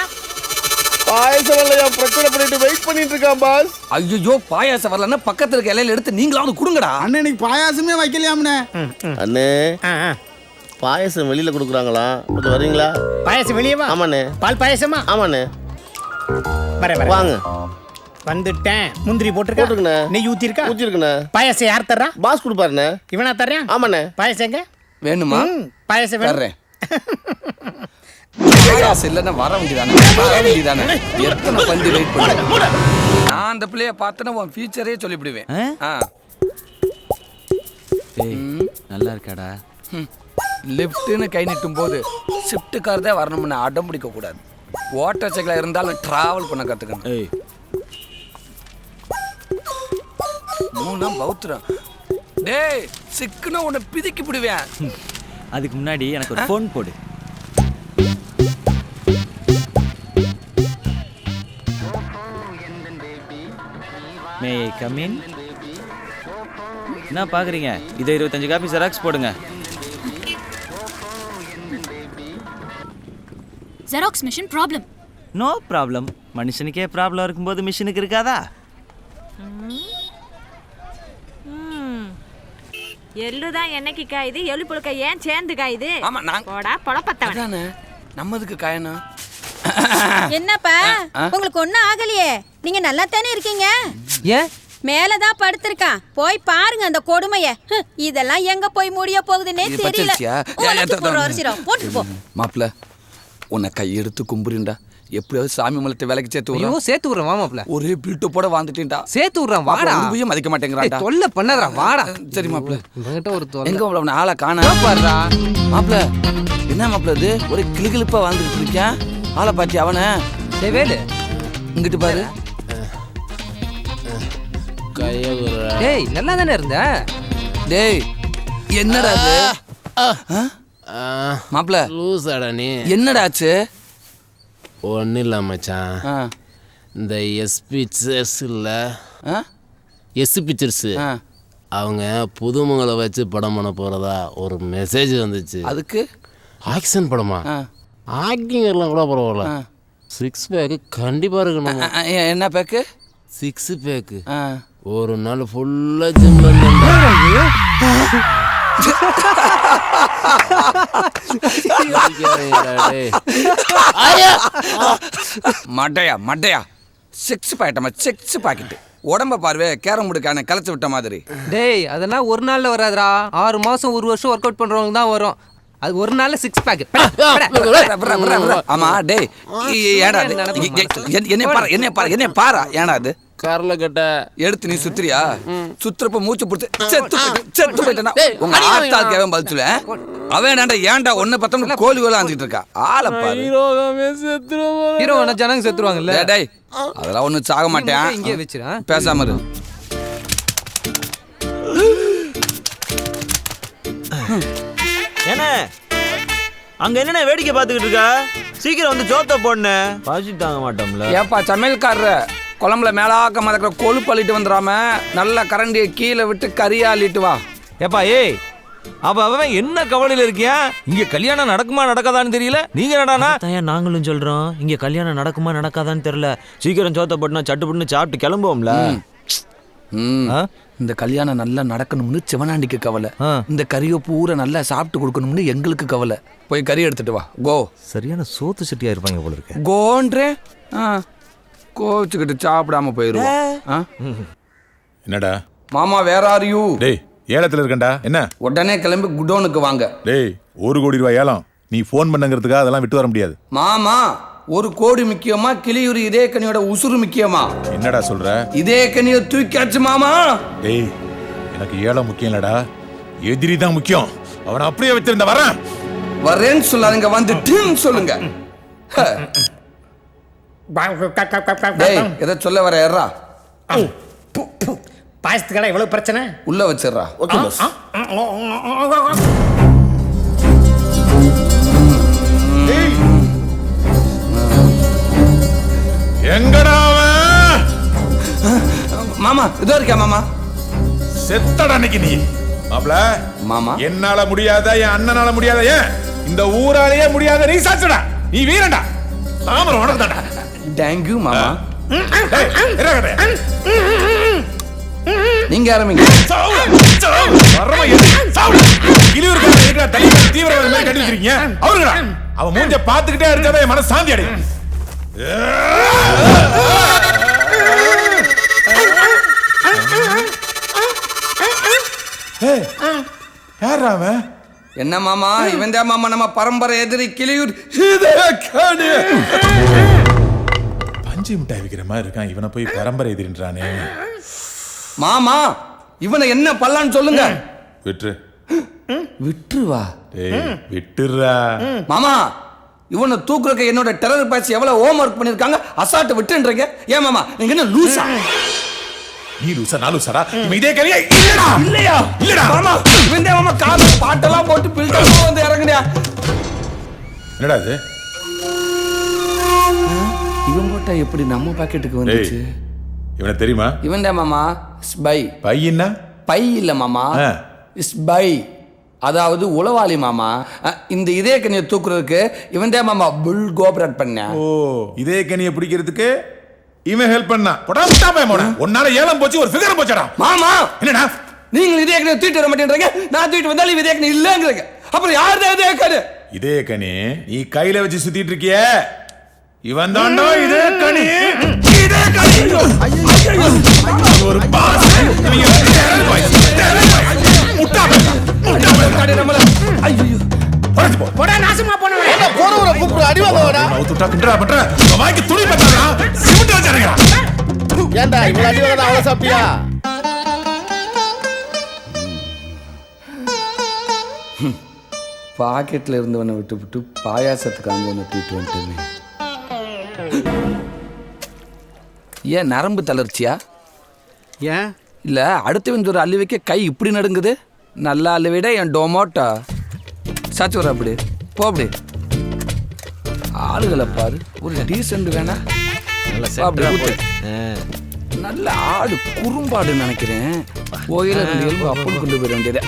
பாயசம் இல்லையா? பிரச்சனை பண்ணிட்டு வெயிட் பண்ணிட்டு இருக்கான் பாஸ். ஐயோ, பாயாசம் வரலன்னா பக்கத்துல இருக்க இலையில எடுத்து நீங்களாவது கொடுங்கடா. அண்ணன் இன்னைக்கு பாயாசமே வைக்கலையாம்ண்ணே. அண்ணே பாயசம் வெளியில கொடுக்குறாங்களா? கொஞ்சம் வரீங்களா? பாயசம் வெளியே வா. ஆமாண்ணே. பால் பாயசமா? ஆமாண்ணே. வர வாங்க. வந்துட்டேன். முந்திரி போட்டுருக்கா? நெய் ஊத்திருக்கா? ஊத்திருக்கண்ணே. பாயசம் யார் தர்றா? பாஸ் கொடுப்பாருண்ணே. இவனா தர்றேன்? ஆமாண்ணே. பாயசம் எங்க வேணுமா? பாயசம் வேணும். பாயாசம் இல்லைன்னா வர வேண்டியதானே. எத்தனை பந்தி வெயிட் பண்ண. நான் அந்த பிள்ளைய பார்த்தேன்னா உன் ஃபியூச்சரே சொல்லிவிடுவேன். நல்லா இருக்காடா. லிஃப்ட்னு கை நீட்டும் போது ஷிஃப்ட் கார் தான் வரணும்னு அடம் பிடிக்க கூடாது. வாட்டர் சைக்கிள் இருந்தாலும் டிராவல் பண்ண கத்துக்கணும். மூணாம் பௌத்திரம். டேய், சிக்குனா உன்னை பிதிக்கி விடுவேன். அதுக்கு முன்னாடி எனக்கு ஒரு ஃபோன் போடு. May come in. என்ன பாக்குறீங்க? இதை 25 காப்பி ஜெராக்ஸ் போடுங்க. Xerox machine problem. No problem. மனுஷனுக்கே ப்ராப்ளம் இருக்கும்போது மிஷினுக்கு இருக்காதா? எள்ளுதான் என்னைக்கு காயுது? எள்ளு புழுக்க ஏன் சேர்ந்து காயுது? ஆமா, நான் போடா பொளப்பத்தவனே. நம்மதுக்கு காயனா? என்னப்பா உங்களுக்கு ஒண்ணும் ஆகலையே? நீங்க நல்லா தானே இருக்கீங்க? ஏன்? மேலதான் படுத்திருக்கான். போய் பாருங்க அந்த கொடுமைய. இதெல்லாம் எங்க போய் முடிய போகுதுன்னே தெரியல. போட்டு போ. மாப்ள, உன்னை கையெடுத்து கும்புறேன்டா. எப்படியாவது சாமி மலத்தை வேலைக்கு சேர்த்து விடுறேன். சேர்த்து விடுறேன். வாமாப்ல. ஒரே பில்ட்டு போட வந்துட்டேன்டா. சேர்த்து விடுறேன். வாடா. உருவியே மதிக்க மாட்டேங்கிறான்டா. தொல்லை பண்ணாதடா. வாடா. சரி மாப்ள. உங்ககிட்ட ஒரு தொல்லை. எங்க அவன ஆளை காணா பாருடா. மாப்ள, என்ன மாப்ள இது? ஒரு கிளுகிளுப்பா வாழ்ந்துட்டு இருக்கான். ஆளை பாத்தி அவனை. டேய் வேலு, இங்கிட்டு பாரு. டேய் நல்லா தானே இருந்த. டேய், என்னடா இது? மாப்ள, லூசாடா நீ. என்னடா ஆச்சு? ஒன்றும் இல்லை மச்சான். இந்த எஸ் பிக்சர்ஸ் இல்லை, எஸ் பிக்சர்ஸ் அவங்க புதுமங்களை வச்சு படம் பண்ண போகிறதா ஒரு மெசேஜ் வந்துச்சு. அதுக்கு ஆக்ஷன் படமா? ஆக்டிங் எல்லாம் கூட பரவாயில்ல, 6 பேக்கு கண்டிப்பாக இருக்கணும். என்ன பேக்கு? 6 பேக்கு. ஒரு நாள் ஃபுல்லாக ஜிம்ல மட்டையா மட்டையா 6 பாக்கெட்டமா 6 பாக்கெட்டு உடம்ப பார்வே கேரம் போர்டுக்கான கலைச்சு விட்ட மாதிரி. டேய் அதெல்லாம் ஒரு நாள்ல வராதுடா, 6 மாசம் 1 வருஷம் ஒர்க் அவுட் பண்றவங்க தான் வரும். அது ஒரு நாள்ல 6 பேக். ஆமா டேய் ஏடா என்ன பாரா ஏடா அது கரல கட்ட எடுத்து நீ சுத்துறியா? சுத்துறப்ப மூச்சு பிடிச்சு செத்து போயிட்டா உங்க ஆத்தாள் கேவன் பதிச்சுல அவன் ஏன்டா 1-10 கோழி கோலா அஞ்சிட்டு இருக்கா ஆளை பாரு. ஹீரோ வேணா ஜனங்க செத்துருவாங்கல்ல. டேய் அதெல்லாம் ஒன்றும் சாக மாட்டேன், இங்கே வச்சிரா பேசாம இரு. என்ன அங்க என்ன வேடிக்கை பார்த்துக்கிட்டு இருக்கா? சீக்கிரம் வந்து சோத்த போடனே பாசி தாங்க மாட்டோம்ல. ஏப்பா சமையல்காரர் குழம்புல மேலாக்க மதக்கிற கொழுப்பு அள்ளிட்டு வந்துடாம நல்ல கரண்டியை கீழே விட்டு கறியா அள்ளிட்டு வா. ஏப்பா ஏய் அப்ப அவன் என்ன கவலையில இருக்கியா? இங்க கல்யாணம் நடக்குமா நடக்காதான்னு தெரியல. நீங்க என்னடானா தான் நாங்களும் சொல்றோம் இங்க கல்யாணம் நடக்குமா நடக்காதான்னு தெரியல. சீக்கிரம் சோத்த போட்டுனா சட்டுப்பட்டுன்னு சாப்பிட்டு கிளம்புவோம்ல. இந்த கல்யாணம் நல்லா நடக்கணும்னு சிவனாண்டிக்கு கவலை, இந்த கறியை பூரா நல்லா சாப்பிட்டு கொடுக்கணும்னு எங்களுக்கு கவலை. போய் கறி எடுத்துட்டு வா. கோ. சரியான சோத்து சட்டியா இருப்பாங்க போல இருக்கு. கோன்றே கோச்சுக்கிட்டு சாப்பிடாம போயிருவோம். என்னடா மாமா வேற ஆர் யூ? டேய் ஏலத்துல இருக்கண்டா. என்ன உடனே கிளம்பி குடோனுக்கு வாங்க. டேய் 1 கோடி ரூபாய் ஏலம். நீ ஃபோன் பண்ணங்கிறதுக்காக அதெல்லாம் விட்டு வர முடியாது. மாமா 1 கோடி முக்கியமா கிளியூர் இதே கனியோட உசுறு முக்கியமா? என்னடா சொல்ற? இதே கனியை தூக்கியாச்சு மாமா. டேய் எனக்கு ஏலம் முக்கியம் இல்லடா, எதிரி தான் முக்கியம். அவனை அப்படியே வச்சிருந்த வரேன்னு சொல்லாதீங்க, வந்துட்டுன்னு சொல்லுங்க. டேய் எதை சொல்ல வர ஏறா? பாயசத்துக்கடா இவ்வளவு பிரச்சனை உள்ள வச்சிடுறா. Okay pass. எங்கடா மாமா இதோ இருக்கியா மாமா? செத்தடா அன்னைக்கு நீ மாப்ள. மாமா என்னால முடியாத, என் அண்ணனால முடியாத, ஏன் இந்த ஊராலேயே முடியாத நீ சாச்சுடா. நீ வீரன்டா. தாமரை உனக்கு தான்டா. தேங்க்யூ மாமா. நீங்க ஆரம்பிங்க. தீவிரவாத மாதிரி கட்டி வச்சிருக்கீங்க. அவருடா அவன் மூஞ்ச பாத்துக்கிட்டே இருக்காத என் மனசு சாந்தி அடை. என்ன மாமா இவன் தான் மாமா நம்ம பரம்பரை எதிரி கிளியூர். பஞ்சு மிட்டாய் விக்கிற மாதிரி இருக்கான், இவனை போய் பரம்பரை எதிரின்றானே. மாமா இவனை என்ன பல்லான்னு சொல்லுங்க. விட்டுரு. விட்டுருவா? விட்டுறா மாமா. இவனை தூக்குறதுக்கு என்னோட டெரர் பேட்ச் எவ்வளவு ஹோம் ஒர்க் பண்ணிருக்காங்க, அசால்ட் விட்டுன்றீங்க. ஏன் மாமா நீங்க என்ன லூசா? நீ லூசா நான் லூசாடா? இவன் இதே கரியா இல்லடா. இல்லையா? இல்லடா மாமா இவன் தான் மாமா காது பாட்டெல்லாம் போட்டு பில்டர் வந்து இறங்குறியா? என்னடா இது? இவன் போட்டா எப்படி நம்ம பாக்கெட்டுக்கு வந்துச்சு? இவனை தெரியுமா? இவன் தான் மாமா ஸ்பை. பையன்னா பை இல்ல மாமா, ஸ்பை அதாவது உளவாளி மாமா. இந்த இதே கனியை தூக்குறதுக்கு இவன் தான் மாமா புல் கோபரேட் பண்ண. ஓ இதே கனியை பிடிக்கிறதுக்கு இவன் ஹெல்ப் பண்ணா. போடா போடா. உன்னால ஏலம் போச்சு, ஒரு ஃபிகர் போச்சடா. மாமா என்னடா நீங்க இதே கனியை தூக்கிட்டு வர மாட்டேன்றீங்க, நான் தூக்கிட்டு வந்தாலும் இதே கனி இல்லங்கறீங்க. அப்புறம் யார் இதே கனி? இதே கனி நீ கையில வச்சு சுத்திட்டு இருக்கியே, இவன் தான்டா இதே கனி. இதே கனி ஒரு பாஸ். நீங்க போடா நாசமா போனவன். என்ன போறவர கூப்பிடு அடிவாங்கடா. அவுத்துட்டா கிண்டறா பண்ற. வாய்க்கு துணி பத்தாதா? சிமெண்ட் வச்சறங்கடா. ஏன்டா இவ்வளவு அடிவாங்கடா அவள சாப்பிட்டியா? பாக்கெட்ல இருந்தவனை விட்டு பாயாசத்துக்கு அந்தவனை தூக்கிட்டு வந்துட்டேன். ஏன் நரம்பு தளர்ச்சியா? ஏன் இல்ல அடுத்தவன் ஒரு அள்ளி வைக்க கை இப்படி நடுங்குது. நல்லா அள்ளி விட என் டொமோட்டோ சாச்சு வர. அப்படி போ. அப்படி ஆளுகளை பாரு, ஒரு டீசென்ட் வேணா. அப்படி நல்ல ஆடு குறும்பாடுன்னு நினைக்கிறேன். கோயில 2 எலும்பு அப்படி கொண்டு போயிட வேண்டியது.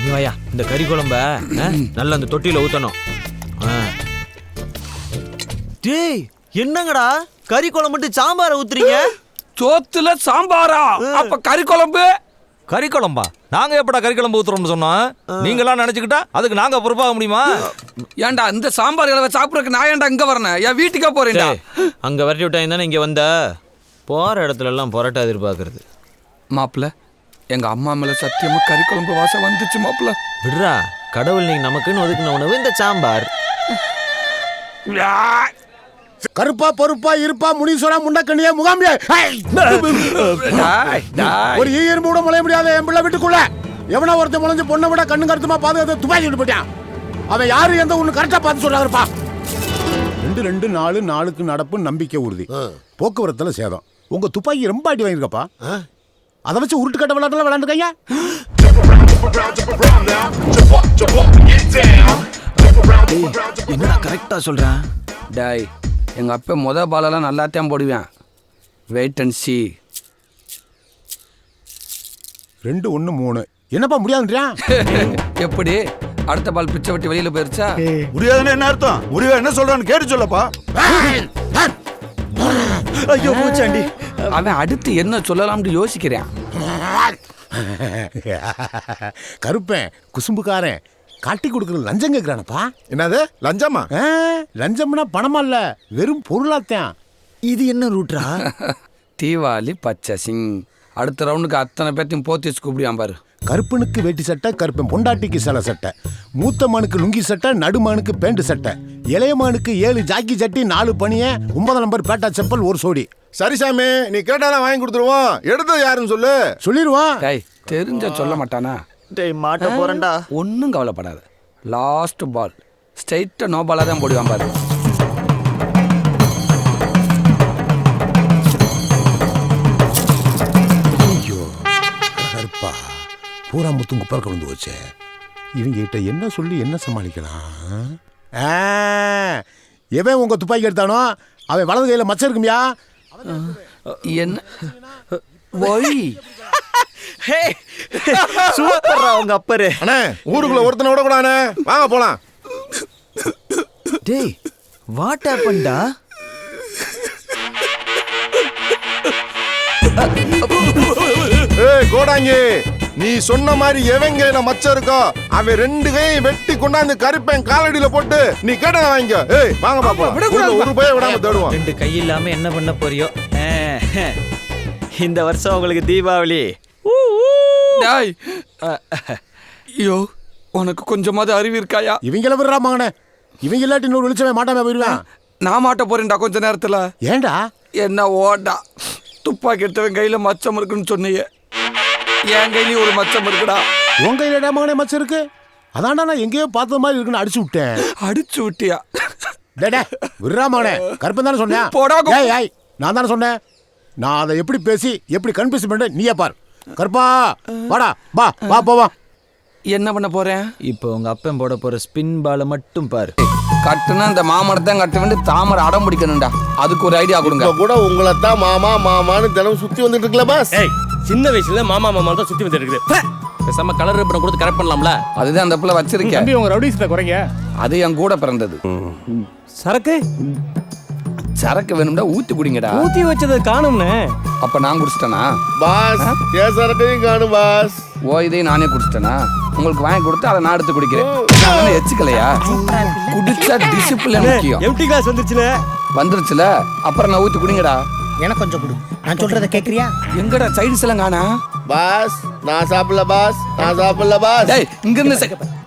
நீ வாயா, இந்த கறி குழம்ப நல்லா அந்த தொட்டியில ஊத்தணும். டேய் என்னங்கடா கறி குழம்பு சாம்பார ஊத்துறீங்க? சோத்துல சாம்பாரா? அப்ப கறி குழம்பு? கறி குழம்பா? நாங்க எப்படா கறி குழம்பு ஊத்துறோம்னு சொன்னோம்? நீங்களாம் நினைச்சுக்கிட்டா அதுக்கு நாங்க பொறுப்பாக முடியுமா? ஏன்டா இந்த சாம்பார் இளவ சாப்பிட்றதுக்கு நான் ஏன்டா இங்க வரேன்? என் வீட்டுக்கே போறேன்டா. அங்க வரட்டி விட்டாங்க தானே இங்க வந்த. போற இடத்துல எல்லாம் பொரோட்டா எதிர்பார்க்கறது. மாப்பிள்ள, எங்க அம்மா மேல சத்தியமா கறி குழம்பு வாசம் வந்துச்சு மாப்பிள்ள. விடுறா, கடவுள் நீங்க நமக்குன்னு ஒதுக்குன உணவு இந்த சாம்பார். கருப்பா பொறுப்பா இருப்பா முனீஸ்வரா முண்டக்கண்ணியா முகாமியா ஒரு ஈயன் கூட முளைய முடியாத என் பிள்ளை வீட்டுக்குள்ள எவனா ஒருத்தன் முளைஞ்சு பொண்ணை விட கண்ணு கருத்துமா பாதுகாத்து துப்பாக்கி விட்டு போயிட்டான். அவன் யாரு எந்த ஒண்ணு கரெக்டா பார்த்து சொல்றாருப்பா. 2-2-4 நாளுக்கு நடப்பு நம்பிக்கை உறுதி. போக்குவரத்துல சேதம். உங்க துப்பாக்கி ரொம்ப அடி வாங்கிருக்கப்பா. அதை வச்சு உருட்டு கட்ட விளையாட்டுல விளையாண்டுக்கங்க. என்னடா கரெக்டா சொல்றேன்? டாய், எங்க அப்பா பாலெல்லாம் நல்லாத்தான் போடுவேன். Wait and C. 2-1-3 என்னப்பா முடியாதுன்றியா? எப்படி அடுத்த பால் பிச்சை வெட்டி வெளியில போயிருச்சா? முடியாதுன்னு என்ன அர்த்தம்? முடிவு என்ன சொல்றான்னு கேட்டு சொல்லப்பா. ஐயோ பூச்சாண்டி, அவன் அடுத்து என்ன சொல்லலாம்னு யோசிக்கிறேன். கருப்பேன் குசும்புக்காரன் காட்டி கொடுக்கறது லஞ்சம் கேட்கிறானப்பா. என்னது லஞ்சமா? லஞ்சம்னா பணமா இல்ல, வெறும் பொருளாத்தான். இது என்ன ரூட்ரா? தீவாளி பச்சை சிங். அடுத்த ரவுண்டுக்கு அத்தனை பேர்த்தையும் போத்தி வச்சு கூப்பிடுவான் பாரு. கருப்பனுக்கு வேட்டி சட்டை, கருப்பன் பொண்டாட்டிக்கு சில சட்டை, மூத்த மானுக்கு லுங்கி சட்டை, நடுமானுக்கு பேண்ட் சட்டை, இளையமானுக்கு 7 ஜாக்கி சட்டி, 4 பனிய, 9 நம்பர் பேட்டா செப்பல், 1 சோடி. சரி சாமி, நீ கேட்டாலும் வாங்கி கொடுத்துருவோம். எடுத்தது யாருன்னு சொல்லு. சொல்லிடுவான். தெரிஞ்ச சொல்ல மாட்டானா? டேய் மாட்ட போறேன்டா. ஒன்றும் கவலைப்படாத. லாஸ்ட் பால் ஸ்ட்ரைட்டாக நோ பாலாக தான் போடுவான் பாரு. ஐயோ கருப்பா, பூரா முத்தும் குப்பர் கலந்து வச்சு இவங்க கிட்ட என்ன சொல்லி என்ன சமாளிக்கலாம்? எவன் உங்க துப்பாக்கி எடுத்தானோ அவன் வலது கையில மச்சம் இருக்குமியா? என்ன ஒய் சூப்பர்ரா உங்க அப்பரு. அண்ணே, ஊருக்குள்ள ஒருத்தனை விட கூடானே. வாங்க போலாம். டேய் வாட் ஹேப்பன்டா? ஏய் கோடாங்கி, நீ சொன்ன மாதிரி எவன் கையில மச்சம் இருக்கோ அவன் 2 கையும் வெட்டி கொண்டாந்து கருப்பேன் காலடியில போட்டு நீ கேட்ட வாங்கிக்கோ. ஏய் வாங்க பாப்பா, ஒரு பய விடாம தேடுவோம். 2 கை இல்லாம என்ன பண்ண போறியோ? இந்த வருஷம் உங்களுக்கு தீபாவளி. ஐயோ, உனக்கு கொஞ்சமாவது அறிவு இருக்காயா? இவங்கள விடுறா மகனே, இவங்க இல்லாட்டி இன்னொரு வெளிச்சமே மாட்டாம போயிருவேன். நான் மாட்ட போறேன்டா கொஞ்ச நேரத்துல. ஏண்டா? என்ன ஓடா, துப்பாக்கி எடுத்தவன் கையில மச்சம் இருக்குன்னு சொன்னீங்க. என் கையிலயும் ஒரு மச்சம் இருக்குடா. உன் கையில மகனே மச்சம் இருக்கு? அதான்டா நான் எங்கேயோ பார்த்த மாதிரி இருக்குன்னு அடிச்சு விட்டேன். அடிச்சு விட்டியா? டேடே விடுறா மகனே, கருப்பன் தானே சொன்னேன். ஏய் நான் தானே சொன்னேன். நான் அதை எப்படி பேசி எப்படி கன்ஃபியூஸ் பண்ண நீயே பார். கருப்பா வாடா, வா வா போவா. என்ன பண்ண போறேன்? இப்போ உங்க அப்பன் போட போற ஸ்பின் பால மட்டும் பாரு. கட்டுனா இந்த மாமரத்தான் கட்ட வேண்டிய தாமரை அடம் பிடிக்கணும்டா. அதுக்கு ஒரு ஐடியா கொடுங்க. கூட உங்களை தான் மாமா மாமான்னு தினம் சுத்தி வந்துட்டு இருக்கல பாஸ். சின்ன வயசுல மாமா மாமா தான் சுத்தி வந்துட்டு இருக்குது. பேசாம கலர் ரிப்பன் கொடுத்து கரெக்ட் பண்ணலாம்ல. அதுதான் அந்த பிள்ளை வச்சிருக்கேன். தம்பி உங்க ரவுடிஸ்ல குறைங்க. அது என் கூட பிறந்தது. சரக்கு சரக்கு வேணும்டா ஊத்தி குடிங்கடா. ஊத்தி வச்சது காணும்னே. அப்ப நான் குடிச்சிட்டேனா? பாஸ் சரக்கையும் காணும் பாஸ். ஓ இதையும் நானே குடிச்சிட்டேனா? உங்களுக்கு வாங்கி கொடுத்து அதை நான் எடுத்து குடிக்கிறேன். எச்சுக்கலையா? குடிச்சா டிசிப்ளின் முக்கியம். எம்டி கிளாஸ் வந்துருச்சுல, அப்புறம் நான் ஊத்தி குடிங்கடா. எனக்கு கொஞ்சம் கொடு, நான் சொல்றத கேக்குறியா? எங்கடா சைடுஸ் எல்லாம் காணா? பாஸ் நான் சாப்பிடல பாஸ், நான் சாப்பிடல பாஸ். டேய் இங்க இருந்து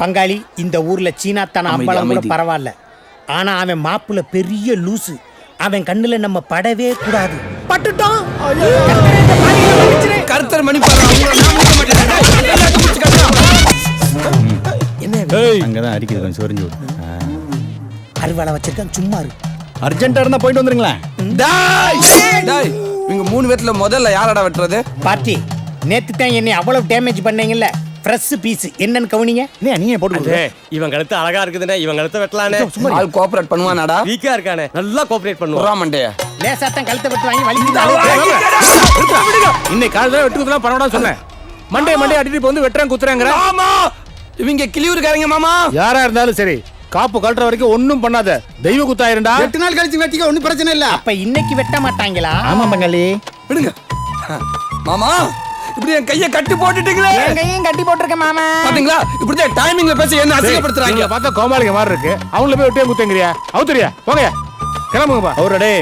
பங்காளி, இந்த ஊர்ல சீனா தான அம்பளம் கூட பரவாயில்ல. ஆனா அவன் மாப்புல பெரிய லூசு. அவன் கண்ணுல நம்ம படவே கூடாது. பட்டுட்டோம். கருத்தர் மணி பாரு. என்ன அங்கதான் அடிக்குது, கொஞ்சம் சொரிஞ்சு விடு. அருவாளை வச்சிருக்கேன், சும்மா இரு. அர்ஜென்ட்டா இருந்தா போயிட்டு வந்துருங்களேன். டேய் இங்க 3 பேர்ல முதல்ல யாரடா வெட்டுறது? பார்ட்டி நேத்து தான் என்னை அவ்வளவு டேமேஜ் பண்ணீங்கல்ல. ஃப்ரெஷ் பீஸ் என்னன்னு கவனிங்க. நீங்க போட்டு இவன் கழுத்து அழகா இருக்குதுனே, இவன் கழுத்தை வெட்டலானே. ஆள் கோஆபரேட் பண்ணுவானாடா? வீக்கா இருக்கானே, நல்லா கோஆபரேட் பண்ணுவான். மண்டைய லேசாத்தான் கழுத்தை விட்டு வாங்கி வலிக்கு இன்னைக்கு காலையில வெட்டு குத்துலாம் பரவாயில்ல சொன்னேன். மண்டே அடிட்டு இப்போ வந்து வெட்டுறேன் குத்துறாங்கற. மாமா இவங்க கிளியூர்காரங்க மாமா. யாரா இருந்தாலும் சரி காப்பு கழட்டுற வரைக்கும் ஒண்ணும் பண்ணாத. தெய்வ குத்தாயிருண்டா. 8 நாள் கழிச்சு வெட்டிக்க ஒண்ணும் பிரச்சனை இல்ல. அப்ப இன்னைக்கு வெட்ட மாட்டாங்களா? ஆமா பங்காளி. விடுங்க மாமா. இப்படி என் கையை கட்டி போட்டுட்டீங்களே. என் கையையும் கட்டி போட்டுருக்கேன் மாமா. பாத்தீங்களா இப்படிதான் டைமிங்ல பேசி என்ன அசிங்கப்படுத்துறாங்க. பார்த்தா கோமாளிங்க மாதிரி இருக்கு. அவங்கள போய் வெட்டியே குத்துங்கறியா? அவுத்துறியா? போங்க கிளம்புங்கப்பா. அவரடே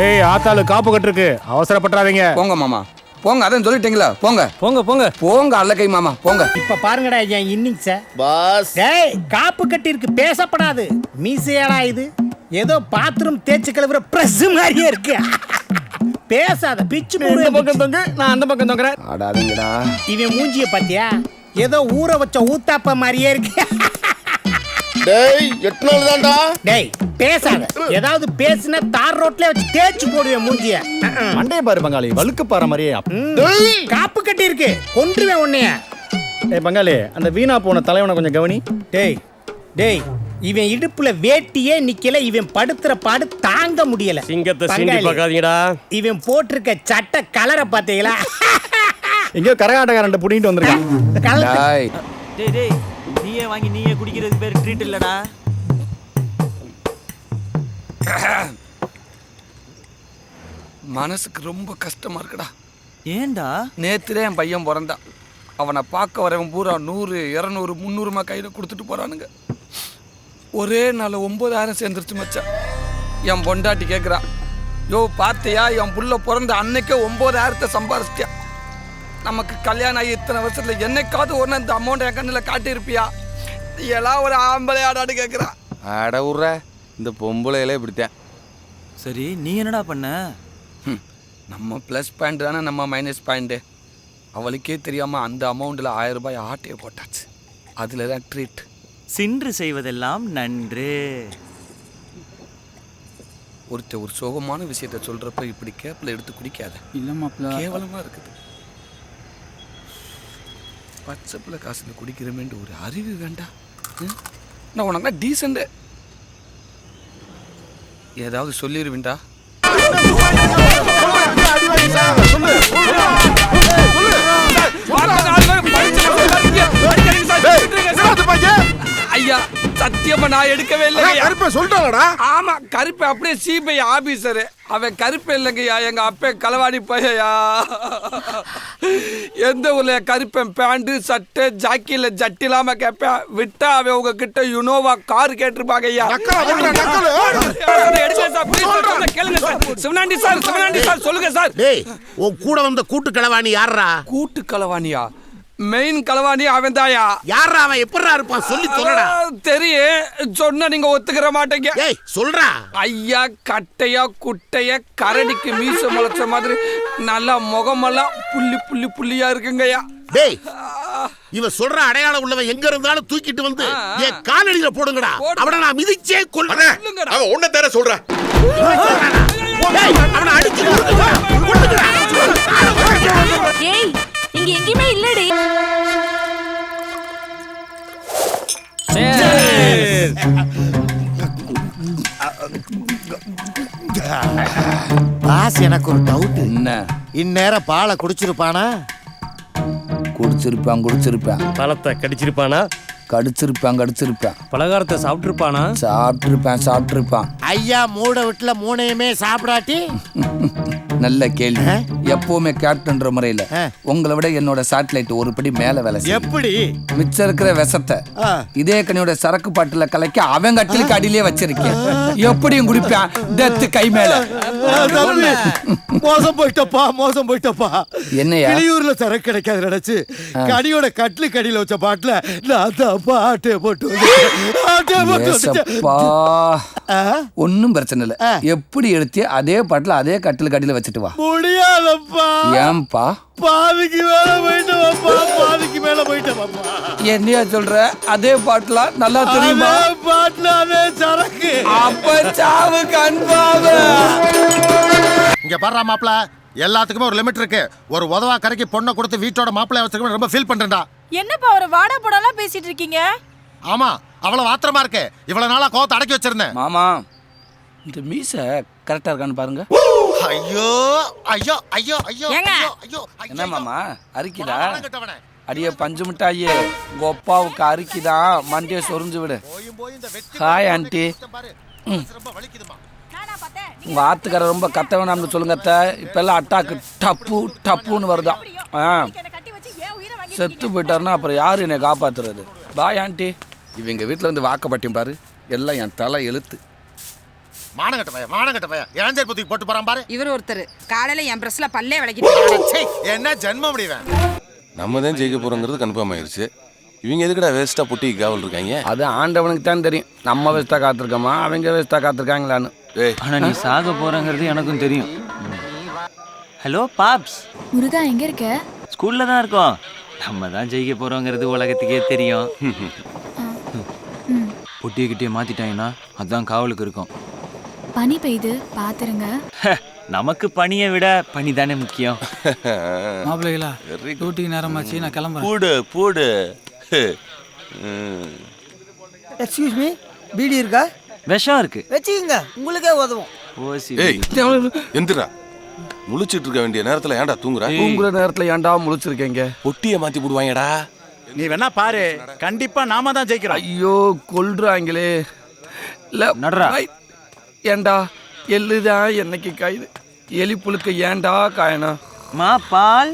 ஏய் ஆத்தாளு காப்பு கட்டிருக்கு. அவசரப்படாதீங்க. போங்க மாமா போங்க. அதான் சொல்லிட்டீங்களா போங்க போங்க போங்க போங்க. அல்ல கை மாமா போங்க. இப்ப பாருங்கடா என் இன்னிங்ஸ. பாஸ் டேய் காப்பு கட்டி இருக்கு பேசப்படாது. மீசையாடா இது ஏதோ பாத்ரூம் தேய்ச்சி கழுவுற பிரஸ் மாதிரியே இருக்கு. பேசாத பிச்சு மூணு பக்கம் தொங்க. நான் அந்த பக்கம் தொங்குறேன். ஆடாதீங்கடா. இவன் மூஞ்சிய பாத்தியா ஏதோ ஊற வச்ச ஊத்தாப்ப மாதிரியே இருக்கு. டேய் 8 நாள் தான்டா. டேய் பேசாத. ஏதாவது பேசினா தார் ரோட்ல வச்சு தேய்ச்சி போடுவேன் மூஞ்சிய. மண்டைய பாரு பங்காளி வழுக்கு பாற மாதிரியே. காப்பு கட்டி இருக்கு கொன்றுவேன் உன்னைய. ஏய் பங்காளி அந்த வீணா போன தலைவனை கொஞ்சம் கவனி. டேய் இவன் இடுப்புல வேட்டியே நிக்கல. இவன் படுத்துற பாடு தாங்க முடியல. சிங்கத்தை சீண்டி பார்க்காதீங்கடா. இவன் போட்டிருக்க சட்டை கலரை பாத்தீங்களா? எங்கயோ கரகாட்டக்காரன் புடிங்கிட்டு வந்திருக்கான். டேய் நீயே வாங்கி நீயே குடிக்கிறதுக்கு பேர் ட்ரீட் இல்லடா. மனசுக்கு ரொம்ப கஷ்டமா இருக்குடா. ஏண்டா? நேத்துலே என் பையன் பிறந்தான். அவனை பார்க்க வரவன் பூரா 100 200 300 கையில் கொடுத்துட்டு போறானுங்க. ஒரே நாள் 9000 சேர்ந்துருச்சு மச்சான். என் பொண்டாட்டி கேட்குறா, யோ பார்த்தியா என் புள்ள பிறந்த அன்னைக்கே 9000 சம்பாதிச்சிட்டியா. நமக்கு கல்யாணம் ஆகி இத்தனை வருஷத்துல என்னைக்காவது ஒன்று இந்த அமௌண்ட் என் கண்ணில் காட்டியிருப்பியா? எல்லாம் ஒரு ஆம்பளை ஆடாடு கேட்குறா. அட விட்ற இந்த பொம்பளையிலே இப்படித்தான். சரி நீ என்னடா பண்ண? நம்ம ப்ளஸ் பாயிண்ட் தானே நம்ம மைனஸ் பாயிண்ட்டு. அவளுக்கே தெரியாமல் அந்த அமௌண்ட்டில் 1000 ரூபாய் ஆட்டையை போட்டாச்சு. அதில் தான் ட்ரீட். சின்று செய்வதெல்லாம் நன்று. ஒருத்தர் ஒரு சோகமான விஷயத்த சொல்கிறப்ப இப்படி கேப்பில் எடுத்து குடிக்காத. இல்லை மாப்பிள்ள கேவலமாக இருக்குது. பச்சை பிள்ளை காசில் குடிக்கிறமேன்ட்டு ஒரு அறிவு வேண்டாம். நான் உனக்கு டீசெண்ட்டு ஏதாவது சொல்லிடுவேன்டா. ஐயா சத்தியமா நான் எடுக்கவே இல்லை. கருப்பை சொல்றாங்கடா. ஆமா கருப்பை அப்படியே சிபிஐ ஆபீசரு. அவன் கருப்பை இல்லைங்கய்யா, எங்க அப்பே களவாடி பையா. எந்த ஊர்ல கருப்பன் பேண்ட் சட்டை ஜாக்கியில ஜட்டி இல்லாம கேட்பேன். விட்டா அவன் உங்ககிட்ட யுனோவா கார் கேட்டிருப்பாங்க ஐயா. சிவனாண்டி சார் சொல்லுங்க சார். டேய் உன் கூட வந்த கூட்டு களவாணி யாரா? கூட்டு களவாணியா? மெயின் களவாணி அவன் தாயா. யாரா அவன்? எப்படா இருப்பான் சொல்லி சொல்லடா. தெரியும் சொன்னா நீங்க ஒத்துக்கிற மாட்டீங்க. ஏய் சொல்றா. ஐயா கட்டையா குட்டையா கரடிக்கு மீச முளைச்ச மாதிரி நல்லா முகமெல்லாம் புள்ளி புள்ளி புள்ளியா இருக்குங்கய்யா. டேய் இவன் சொல்ற அடையாளம் உள்ளவன் எங்க இருந்தாலும் தூக்கிட்டு வந்து என் காலடியில போடுங்கடா. அவனை நான் மிதிச்சே கொல்றேன். அவன் ஒண்ணு தர சொல்றேன். அவனை அடிச்சு கொல்லுங்கடா. ஏய் இங்க எங்கயுமே இல்லடி. பாஸ் எனக்கு ஒரு டவுட். என்ன? இந்நேரம் பாலை குடிச்சிருப்பானா? குடிச்சிருப்பான். பழத்தை கடிச்சிருப்பானா? கடிச்சிருப்பான். பலகாரத்தை சாப்பிட்டுருப்பானா? சாப்பிட்டுருப்பான். ஐயா மூட வீட்டுல மூணையுமே சாப்பிடாட்டி? நல்ல கேள்வி. எப்பவுமே கேப்டன்ற முறையில உங்களை விட என்னோட சேட்டலைட் ஒரு படி மேல வேலை செய்யும். எப்படி? மிச்சம் இருக்கிற விஷத்தை இதே கனியோட சரக்கு பாட்டுல கலக்கி அவன் கட்டிலுக்கு அடியிலே வச்சிருக்கேன். எப்படியும் குடிப்பான். டெத்து கை மேல. மோசம் போயிட்டப்பா. என்னையா வெளியூர்ல சரக்கு கிடைக்காது நினைச்சு கனியோட கட்டிலுக்கு அடியில வச்ச பாட்டுல நான் தான் ஆட்டே போட்டு ஒன்னும் பிரச்சனை இல்ல. எப்படி எடுத்து அதே பாட்டுல அதே கட்டிலுக்கு அடியில வச்சுட்டு வா. முடியாதப்பா. ஏன்பா? பாதிக்கு மேல போயிட்டப்பா. என்னையா சொல்ற? அதே பாட்டுல நல்லா தெரியுமா? பாட்டுல அதே சரக்கு. அப்ப சாவு கன்பாவ. இங்க பாரு மாப்பிள்ள, எல்லாத்துக்குமே ஒரு லிமிட் இருக்கு. ஒரு உதவா கரைக்கு பொண்ணை கொடுத்து வீட்டோட மாப்பிள்ளைய வச்சிருக்க ரொம்ப ஃபீல் பண்றேன்டா. என்னப்பா ஒரு வாடா போடலாம் பேசிட்டு இருக்கீங்க? ஆமா அவ்வளவு ஆத்திரமா இருக்கு. இவ்வளவு நாளா கோவத்தை அடக்கி வச்சிருந்தேன். மாமா இந்த மீச கரெக்டா இருக்கான்னு பாருங்க. ஐயோ ஐயோ ஐயோ ஐயோ ஐயோ. என்ன மாமா அரிக்குதா? அடியே பஞ்சு மிட்டாயே உங்க அப்பாவுக்கு அரிக்குதான், மண்டியை சொரிஞ்சு விடு. Hi aunty. உங்க ஆத்துக்கார ரொம்ப கத்த வேணாம்னு சொல்லுங்க அத்தை. இப்பெல்லாம் அட்டாக்கு டப்பு டப்புன்னு வருதான். செத்து போயிட்டாருன்னா அப்புறம் யாரு என்னை காப்பாத்துறது? Bye aunty. இவங்க வீட்டில் வந்து வாக்கப்பட்டியும் பாரு, எல்லாம் என் தலை எழுத்து. மானங்கட்ட பையன் இளஞ்சல் புத்தி போட்டு போறான் பாரு. இவர் ஒருத்தர் காலையில என் பிரஸ்ல பல்லே விளக்கிட்டு என்ன ஜென்ம முடிவேன். நம்ம தான் ஜெயிக்க போறோங்கிறது கன்ஃபார்ம் ஆயிடுச்சு. இவங்க எதுக்குடா வேஸ்டா பொட்டி காவல் இருக்காங்க? அது ஆண்டவனுக்கு தான் தெரியும். நம்ம வேஸ்டா காத்திருக்கோமா அவங்க வேஸ்டா காத்திருக்காங்களான்னு. ஆனா நீ சாக போறங்கிறது எனக்கும் தெரியும். ஹலோ பாப்ஸ். முருகா எங்க இருக்க? ஸ்கூல்ல தான் இருக்கோம். நம்ம தான் ஜெயிக்க போறோங்கிறது உலகத்துக்கே தெரியும். பொட்டியை கிட்டே மாத்திட்டாங்கன்னா அதான் காவலுக்கு இருக்கும். பனி பெய்து பாத்துருங்க. நமக்கு பனியை விட பனி தானே முக்கியம். மாப்பிள்ளைகளா டூட்டிக்கு நேரமாச்சு, நான் கிளம்புறேன். போடு. எக்ஸ்கியூஸ் மீ, பீடி இருக்கா? விஷம் இருக்கு, வச்சுக்கோங்க, உங்களுக்கே உதவும். எந்திரா. முழிச்சிட்டு இருக்க வேண்டிய நேரத்துல ஏன்டா தூங்குற? தூங்குற நேரத்துல ஏன்டா முழிச்சிருக்கீங்க? பொட்டியை மாத்தி போடுவாங்கடா. நீ வேணா பாரு, கண்டிப்பா நாம தான் ஜெயிக்கிறோம். ஐயோ கொல்றாங்களே. நடரா ஏண்டா எள்ளுதான் என்னைக்கு காயுது, எலி புழுக்க ஏண்டா காயணும்? மா பால்.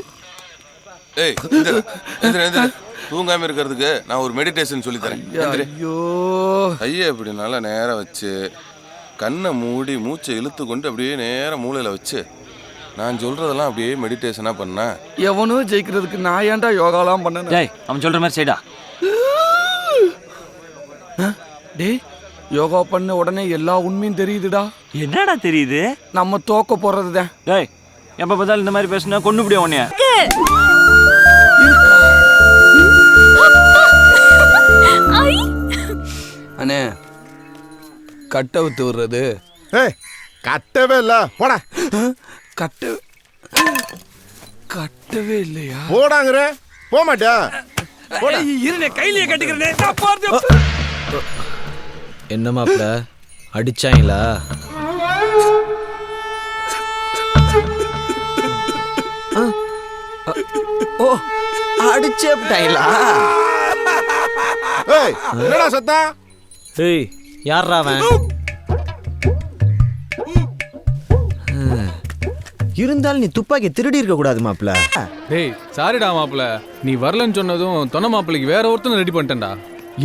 ஏய் தூங்காம இருக்கிறதுக்கு நான் ஒரு மெடிடேஷன் சொல்லி தரேன். ஐயோ ஐயா இப்படி நல்லா நேரம் வச்சு கண்ணை மூடி மூச்சை இழுத்து கொண்டு அப்படியே நேரம் மூளையில வச்சு நான் சொல்றதெல்லாம் அப்படியே மெடிடேஷனா பண்ண. எவனும் ஜெயிக்கிறதுக்கு நான் ஏன்டா யோகாலாம் பண்ணேன்? டேய் அவன் சொல்ற மாதிரி செய்டா. டேய் யோகா பண்ண உடனே எல்லா உண்மையும் தெரியுதுடா. என்னடா தெரியுது? நம்ம தோக்க போறதுதான். டேய் எப்ப பார்த்தாலும் இந்த மாதிரி பேசினா கொண்டு முடியும் உன்னைய. அண்ணே கட்ட விட்டு விடுறது. கட்டவே இல்ல போடா. கட்டவே இல்லையா? போடாங்கற போக மாட்டியா? இருனே கையிலேயே கட்டிக்கிறனே. என்ன மாப்ள அடிச்சாங்களா? ஓ அடிச்சேப்டாங்களா? ஏய் என்னடா சத்தம்? ஏய் யாரா அவன்? இருந்தாலும் நீ துப்பாக்கி திருடி இருக்க கூடாது மாப்ள. டேய் சாரிடா மாப்ள, நீ வரலன்னு சொன்னதும் தொன்ன மாப்பிளைக்கு வேற ஒருத்தனை ரெடி பண்ணிட்டேன்டா.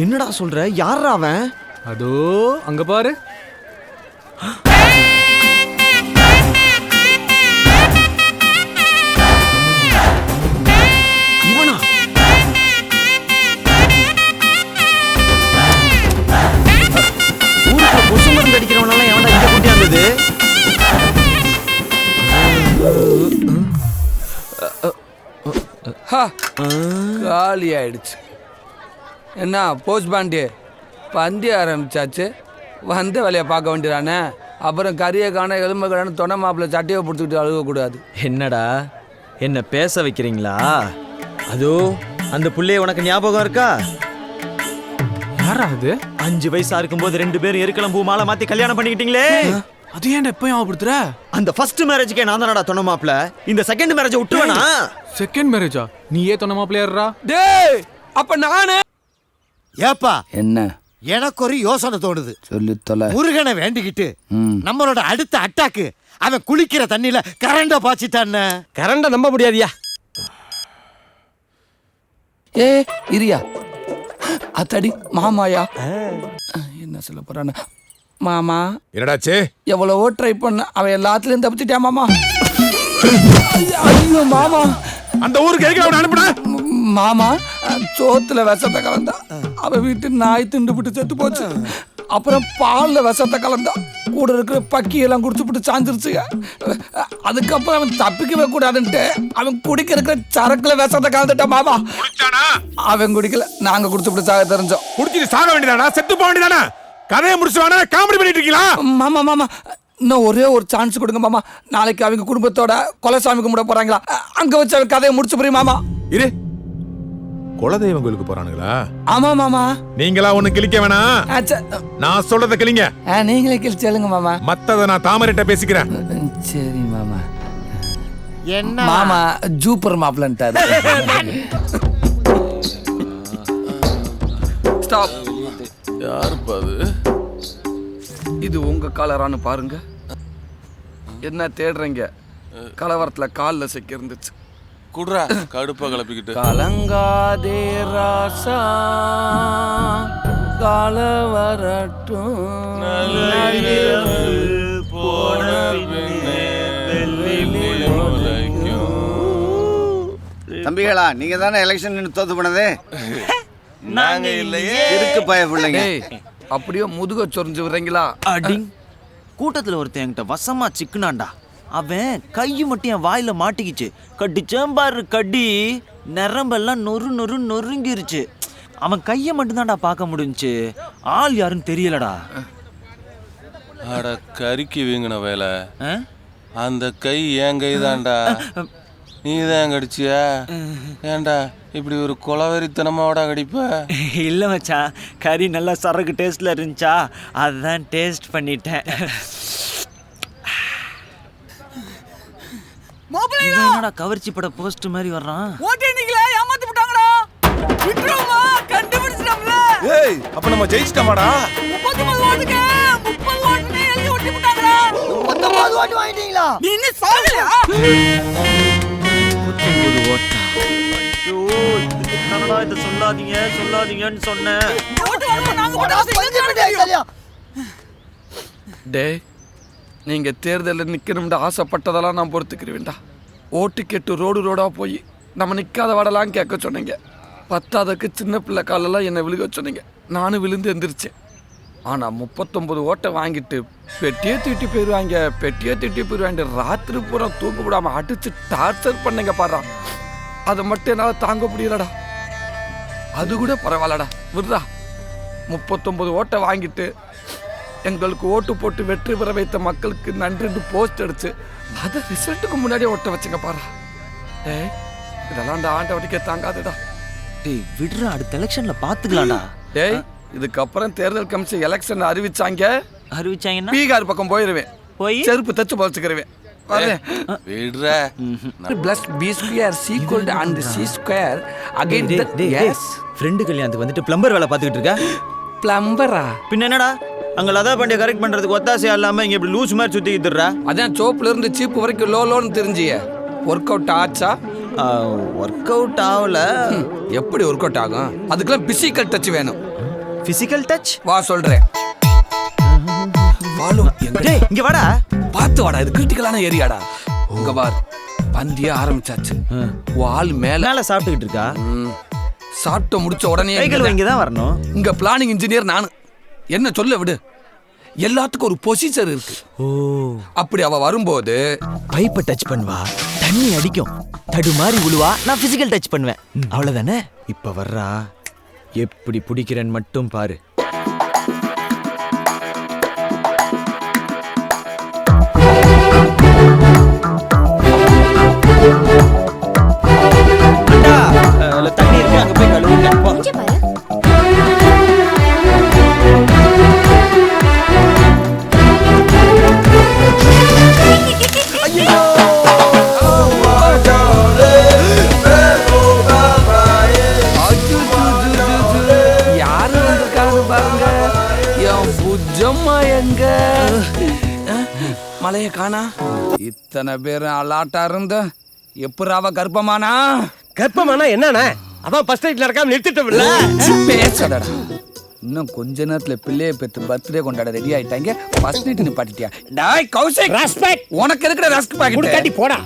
என்னடா சொல்ற? யாரா அவன்? அதோ அங்க பாரு. இவனா? ஊருக்குள்ள கொசு மருந்து அடிக்கிறவனெல்லாம் எவன்டா இங்க கூட்டியாந்தது? காலி ஆயிடுச்சு. என்ன போஸ்ட் பாண்டி பந்தி ஆரம்பிச்சாச்சு, வந்த வேலையை பார்க்க வேண்டியதானே. அப்புறம் கறியை காண எலும்பு காண தொண மாப்பிள்ள சட்டையை பிடிச்சிக்கிட்டு அழுகக்கூடாது. என்னடா என்ன பேச வைக்கிறீங்களா? அதோ அந்த புள்ளைய உனக்கு ஞாபகம் இருக்கா? யாரா அது? 5 வயசா இருக்கும்போது 2 பேரும் எருக்கலாம் பூ மாலை மாத்தி கல்யாணம் பண்ணிக்கிட்டீங்களே. அது ஏன்டா எப்ப ஞாபகப்படுத்துற? அந்த ஃபர்ஸ்ட் மேரேஜ்க்கே நான் தானடா தொன்ன மாப்பிள்ள. இந்த செகண்ட் மேரேஜை விட்டுவேனா? செகண்ட் மேரேஜா? நீ ஏன் தொன்ன மாப்பிள்ளையாடுறா? டேய் அப்ப நானு ஏப்பா என்ன எனக்கு ஒரு யோசனை தோணுது. சொல்லி தொலை. முருகனை வேண்டிக்கிட்டு நம்மளோட அடுத்த அட்டாக்கு அவன் குளிக்கிற தண்ணியில கரண்ட பாய்ச்சிட்டான். கரண்ட நம்ப முடியாதியா? ஏ இரியா அத்தடி மாமாயா என்ன சொல்ல போறான? மாமா என்னடாச்சு? எவ்வளவோ ட்ரை பண்ண, அவன் எல்லாத்துலயும் தப்பிச்சிட்டான் மாமா. ஐயோ மாமா, அந்த ஊருக்கு எதுக்கு அவனை அனுப்புன? மாமா சோத்துல விஷத்தை கலந்தா, அவ வீட்டு நாய் திண்டுபிட்டு செத்து போச்சு. அப்புறம் பால்ல விஷத்தை கலந்தா, கூட இருக்கிற பக்கி எல்லாம் குடிச்சுட்டு சாஞ்சிருச்சுங்க. அதுக்கப்புறம் அவன் தப்பிக்கவே கூடாதுன்ட்டு அவன் குடிக்க இருக்கிற சரக்குல விஷத்தை கலந்துட்டான் மாமா. அவன் குடிக்கல, நாங்க குடிச்சுட்டு சாக தெரிஞ்சோம். குடிச்சிட்டு சாக வேண்டியதானா? செத்து போக வேண்டியதானா? கதையை முடிச்சுவானா? காமெடி பண்ணிட்டு இருக்கீங்களா? மாமா மாமா இன்னும் ஒரே ஒரு சான்ஸ் கொடுங்க மாமா. நாளைக்கு அவங்க குடும்பத்தோட கொலைசாமி கும்பிட போறாங்களா, அங்க வச்சு அவன் கதையை முடிச்சு புரியும் மாமா. இரு குலதெய்வம் கோயிலுக்கு போறானுங்களா? ஆமா மாமா. நீங்களா ஒண்ணு கிழிக்க வேணாம். நான் சொல்றத கிழிங்க. நீங்களே கிழிச்சலுங்க மாமா. மத்தத நான் தாமரைட்ட பேசிக்கிறேன். சரி மாமா. என்ன மாமா ஜூப்பர் மாப்ளன்ட்டாரு. ஸ்டாப். யாருப்பா அது? இது உங்க காலரான்னு பாருங்க. என்ன தேடுறீங்க? கலவரத்துல கால்ல சிக்கி இருந்துச்சு. குடுறா கடுப்பா கிளப்பிக்கிட்டு. கலங்காதே ராசா காலவரட்டும் போன தம்பிகளா, நீங்க தானே எலெக்ஷன் தோத்து போனது? நாங்க இல்லையே. இருக்கு பய பிள்ளைங்க. அப்படியே முதுக சொரிஞ்சு விடுறீங்களா? அடிங் கூட்டத்தில் ஒருத்தன் என்கிட்ட வசமா சிக்குனாண்டா. அவன் கையை மட்டும் என் வாயில மாட்டிக்கிச்சு. கடிச்சேம்பாரு கடி நரம்பெல்லாம் நொறுங்கிருச்சு. அவன் கையை மட்டும்தான்டா பார்க்க முடிஞ்சுச்சு. ஆள் யாருன்னு தெரியலடா. அட கறிக்கு வீங்கின வேலை. அந்த கை என் கை தான்டா. நீ தான் கடிச்சியா? ஏன்டா இப்படி ஒரு கொலவெறித்தனமாவோட கடிப்ப? இல்லை மச்சான், கறி நல்லா சரக்கு டேஸ்ட்ல இருந்துச்சா, அதுதான் டேஸ்ட் பண்ணிட்டேன். என்னடா கவர்ச்சி பட போஸ்ட் மாதிரி வர்றான்? ஓட்டேனிங்களே ஏமாத்தி விட்டாங்கடா. விக்ரமா கண்டுபிடிச்சிட்டோம்ல. ஏய் அப்ப நம்ம ஜெயிச்சிட்டோமாடா? 39 ஓட்டுக்கு 30 ஓட்டுன்னு எழுதி ஒட்டி விட்டாங்கடா. 39 ஓட்டு வாங்கிட்டீங்களா? நீ இன்னும் சாகலையா? 39 ஓட்டா? ஐயோ, என்னடா இத சொல்லாதீங்கன்னு சொன்னேன். ஓட்டு வாங்க நாங்க போடா. டேய், நீங்க தேர்தலில் நிக்கணும்னு ஆசைப்பட்டதெல்லாம் நான் பொறுத்துக்கிறேன்டா. ஓட்டு கேட்டு ரோடா போய் நம்ம நிக்காத வாடலாம் கேட்க சொன்னீங்க. பத்தாதக்கு சின்ன பிள்ளை காலெல்லாம் என்னை விழுக சொன்னீங்க. நானும் விழுந்து எந்திரிச்சேன். ஆனால் 39 ஓட்டை வாங்கிட்டு பெட்டியே திட்டி போயிடுவாங்க. ராத்திரி பூரா தூக்க விடாமல் அடிச்சு டார்ச்சர் பண்ணீங்க பாரு. அதை மட்டும் என்னால் தாங்க முடியலடா. அது கூட பரவாயில்லடா, விடுறா. 39 ஓட்டை வாங்கிட்டு எங்களுக்கு ஓட்டு போட்டு வெற்றி பெற வைத்த மக்களுக்கு நன்றின்னு போஸ்ட் அடிச்சு அதை ரிசல்ட்டுக்கு முன்னாடியே ஓட்ட வச்சுங்க பாரு. ஏய், இதெல்லாம் அந்த ஆண்டவனுக்கே தாங்காதுடா. டேய் விடுறா, அடுத்த எலெக்ஷன்ல பாத்துக்கலாம்டா. டேய், இதுக்கப்புறம் தேர்தல் கமிஷன் எலெக்ஷன் அறிவிச்சாங்கன்னா பீகார் பக்கம் போயிருவேன். போய் செருப்பு தச்சு பொழைச்சுக்கிறவேன். ஃப்ரெண்டு கல்யாணத்துக்கு வந்துட்டு பிளம்பர் வேலை பார்த்துக்கிட்டு இருக்க. பிளம்பரா? பின்ன என்னடா, அங்க லதா பாண்டிய கரெக்ட் பண்றதுக்கு ஒத்தாசையா இல்லாம இங்க இப்படி லூஸ் மாதிரி சுத்திக்கிட்டு இருற. அதான் சோப்புல இருந்து சீப்பு வரைக்கும் லோன்னு தெரிஞ்சிய. ஒர்க் அவுட் ஆச்சா? ஒர்க் அவுட் ஆகல. எப்படி ஒர்க் அவுட் ஆகும்? அதுக்கெல்லாம் பிசிக்கல் டச் வேணும். Physical touch? வா சொல்றேன். இங்க வாடா. பார்த்து வாடா, இது கிரிட்டிக்கலான ஏரியாடா. உங்க பார், பந்திய ஆரம்பிச்சாச்சு. வால் மேல சாப்பிட்டுக்கிட்டு இருக்கா. சாப்பிட்டு முடிச்ச உடனே இங்க தான் வரணும். இங்க பிளானிங் இன்ஜினியர் நானு. என்ன சொல்ல விடு, எல்லாத்துக்கும் ஒரு பொசிஷன் இருக்கு. அப்படி அவ வரும்போது பைப்பை டச் பண்ணுவா, தண்ணி அடிக்கும், தடுமாறி விழுவா, நான் பிசிக்கல் டச் பண்ணுவேன். அவ்வளவுதானே? இப்ப வர்றா, எப்படி பிடிக்கிறேன்னு மட்டும் பாரு. தண்ணி இருக்கு, அங்க போய் கழுவுங்க. யாரு வந்திருக்காரு பாருங்க. என் புஜம்மா எங்க? மலைய காணா. இத்தனை பேரும் அலாட்டா இருந்த எப்படாவ கர்ப்பமானா? கர்ப்பமானா என்னண்ணே? அதான் ஃபர்ஸ்ட் நைட் நடக்காம நிறுத்திட்டோம்ல. பேசடா. இன்னும் கொஞ்ச நேரத்துல பிள்ளைய பெத்து பர்த்டே கொண்டாட ரெடி ஆயிட்டாங்க. ஃபர்ஸ்ட் நைட் நிப்பாட்டிட்டியா? டேய் கௌசிக், ரெஸ்பெக்ட். உனக்கு இருக்கிற ரஸ்க் பாக்கெட் கட்டி போடா.